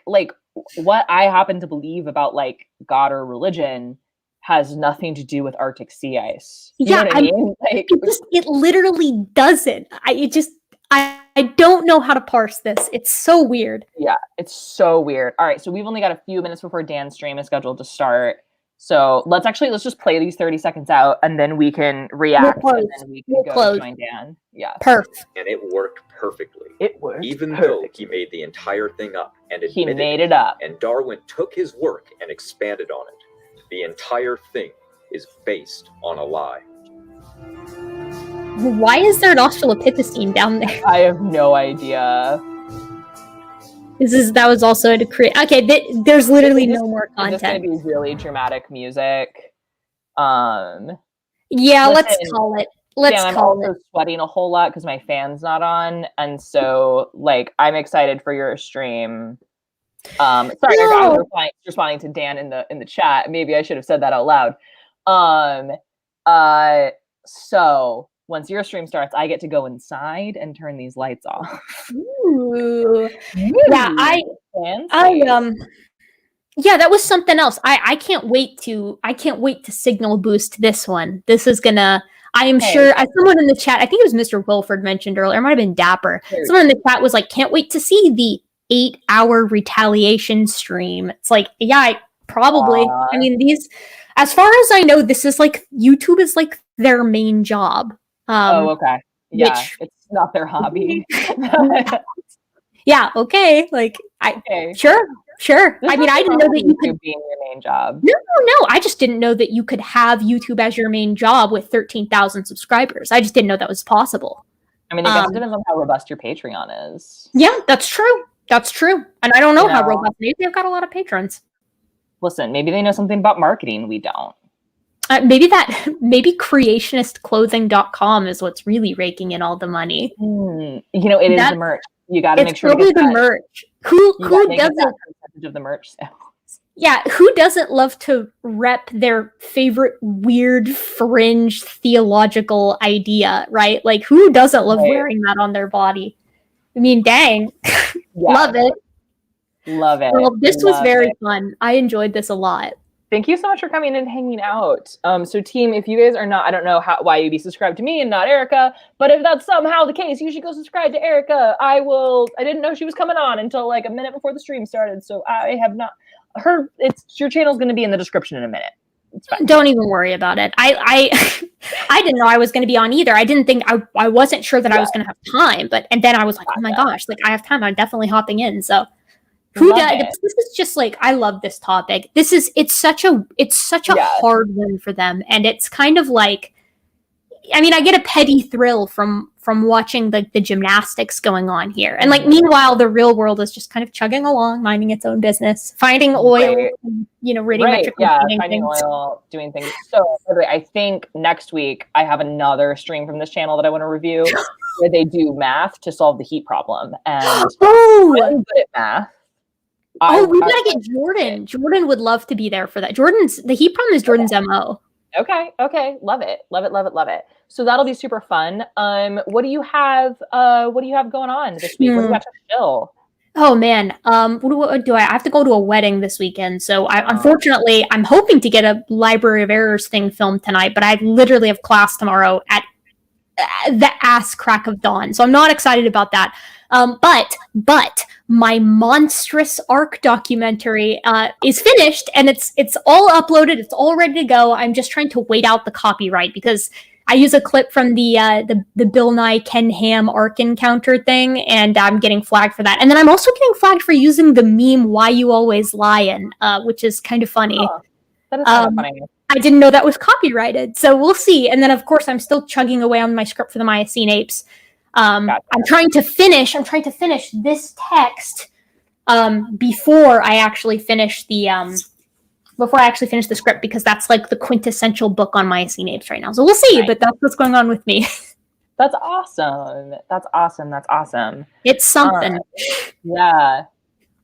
Like what I happen to believe about like God or religion has nothing to do with Arctic sea ice. You know what I mean? Like it literally doesn't. I don't know how to parse this. It's so weird. Yeah, it's so weird. All right, so we've only got a few minutes before Dan's stream is scheduled to start. So let's just play these 30 seconds out and then we can react and then we can go join Dan. Yeah. Perfect. And it worked perfectly. It worked. Even though he made the entire thing up and he made it up. And Darwin took his work and expanded on it. The entire thing is based on a lie. Why is there an Australopithecine down there? I have no idea. That was also to create. Okay, there's literally no more content. It's going to be really dramatic music. Yeah, let's call it. I'm also sweating a whole lot because my fan's not on, and so like I'm excited for your stream. Sorry, I was responding to Dan in the chat. Maybe I should have said that out loud. So once your stream starts, I get to go inside and turn these lights off. Ooh. Yeah, that was something else. I can't wait to signal boost this one. This is gonna, I am sure, as someone in the chat, I think it was Mr. Wilford mentioned earlier, it might have been Dapper. Someone in the chat was like, can't wait to see the 8-hour retaliation stream. It's like, yeah, probably. I mean, as far as I know, this is like, YouTube is like their main job. Okay. Yeah, it's not their hobby. Yeah, okay. Like, sure. I mean, I didn't know that you could be your main job. No. I just didn't know that you could have YouTube as your main job with 13,000 subscribers. I just didn't know that was possible. I mean, I guess it depends on how robust your Patreon is. Yeah, that's true. And I don't know how robust. Maybe they've got a lot of patrons. Listen, maybe they know something about marketing we don't. Maybe creationistclothing.com is what's really raking in all the money. It is the merch. You got to make sure to get the merch. Who doesn't percentage of the merch sales? Yeah, who doesn't love to rep their favorite weird fringe theological idea, right? Like, who doesn't love wearing that on their body? I mean, dang. Love it. Well, this was very fun. I enjoyed this a lot. Thank you so much for coming and hanging out. So team, if you guys are not, I don't know why you'd be subscribed to me and not Erica, but if that's somehow the case, you should go subscribe to Erica. I didn't know she was coming on until like a minute before the stream started. So I have not heard, your channel's going to be in the description in a minute. It's fine. Don't even worry about it. I didn't know I was going to be on either. I didn't think, I wasn't sure that I was going to have time, and then I was like, oh my gosh, like I have time. I'm definitely hopping in. So this is just like, I love this topic. It's such a hard one for them. And it's kind of like, I mean, I get a petty thrill from watching the gymnastics going on here. And like, meanwhile, the real world is just kind of chugging along, minding its own business, finding oil, radiometric. Yeah, finding oil, doing things. So I think next week I have another stream from this channel that I want to review where they do math to solve the heat problem. And I'm good at math. We gotta get Jordan. Jordan would love to be there for that. The heat problem is Jordan's MO. Okay. Love it. So that'll be super fun. What do you have going on this week? What do you have to chill? Oh man. What do I have to go to a wedding this weekend? So unfortunately, I'm hoping to get a Library of Errors thing filmed tonight, but I literally have class tomorrow at the ass crack of dawn. So I'm not excited about that. But my monstrous arc documentary is finished and it's all uploaded. It's all ready to go. I'm just trying to wait out the copyright because I use a clip from the Bill Nye Ken Ham arc encounter thing, and I'm getting flagged for that. And then I'm also getting flagged for using the meme "Why You Always Lyin'," which is kind of funny. Oh, that is kind of funny. I didn't know that was copyrighted, so we'll see. And then, of course, I'm still chugging away on my script for the Miocene apes. I'm trying to finish this text before I actually finish the script, because that's like the quintessential book on Miocene apes right now. So we'll see, but that's what's going on with me. That's awesome. That's awesome. That's awesome. It's something. Yeah.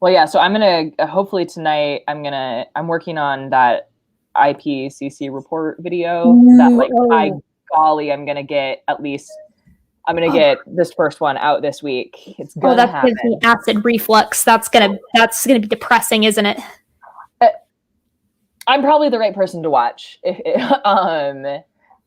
Well, yeah. So I'm gonna hopefully tonight. I'm working on that IPCC report video. That like, by golly, I'm gonna get at least. I'm gonna get this first one out this week. It's gonna that happen. gives me acid reflux. That's gonna be depressing, isn't it? I'm probably the right person to watch.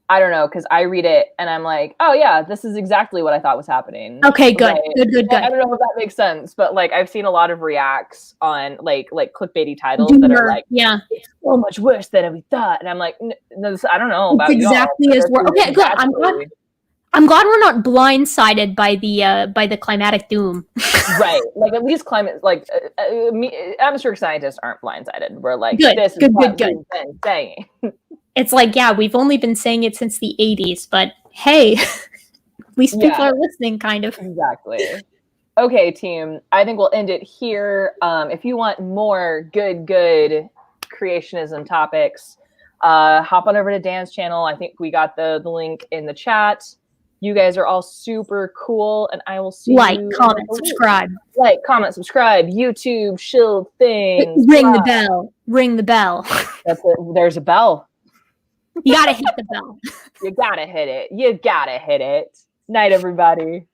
I don't know, because I read it and I'm like, oh yeah, this is exactly what I thought was happening. Okay, good, good. I don't know if that makes sense, but like I've seen a lot of reacts on like clickbaity titles that are like, yeah, it's so much worse than we thought, and I'm like, no, I don't know about it's exactly as worse. Okay, good. I'm glad we're not blindsided by the climatic doom. Right, like at least climate, like atmospheric scientists aren't blindsided. We're like, good, this is what we've been saying. It's like, yeah, we've only been saying it since the 80s, but hey, at least people are listening, kind of. Exactly. Okay, team, I think we'll end it here. If you want more good creationism topics, hop on over to Dan's channel. I think we got the link in the chat. You guys are all super cool, and I will see you. Like, comment, subscribe. Like, comment, subscribe. YouTube, shield things. Ring the bell. Ring the bell. That's it. There's a bell. You gotta hit the bell. You gotta hit it. You gotta hit it. Night, everybody.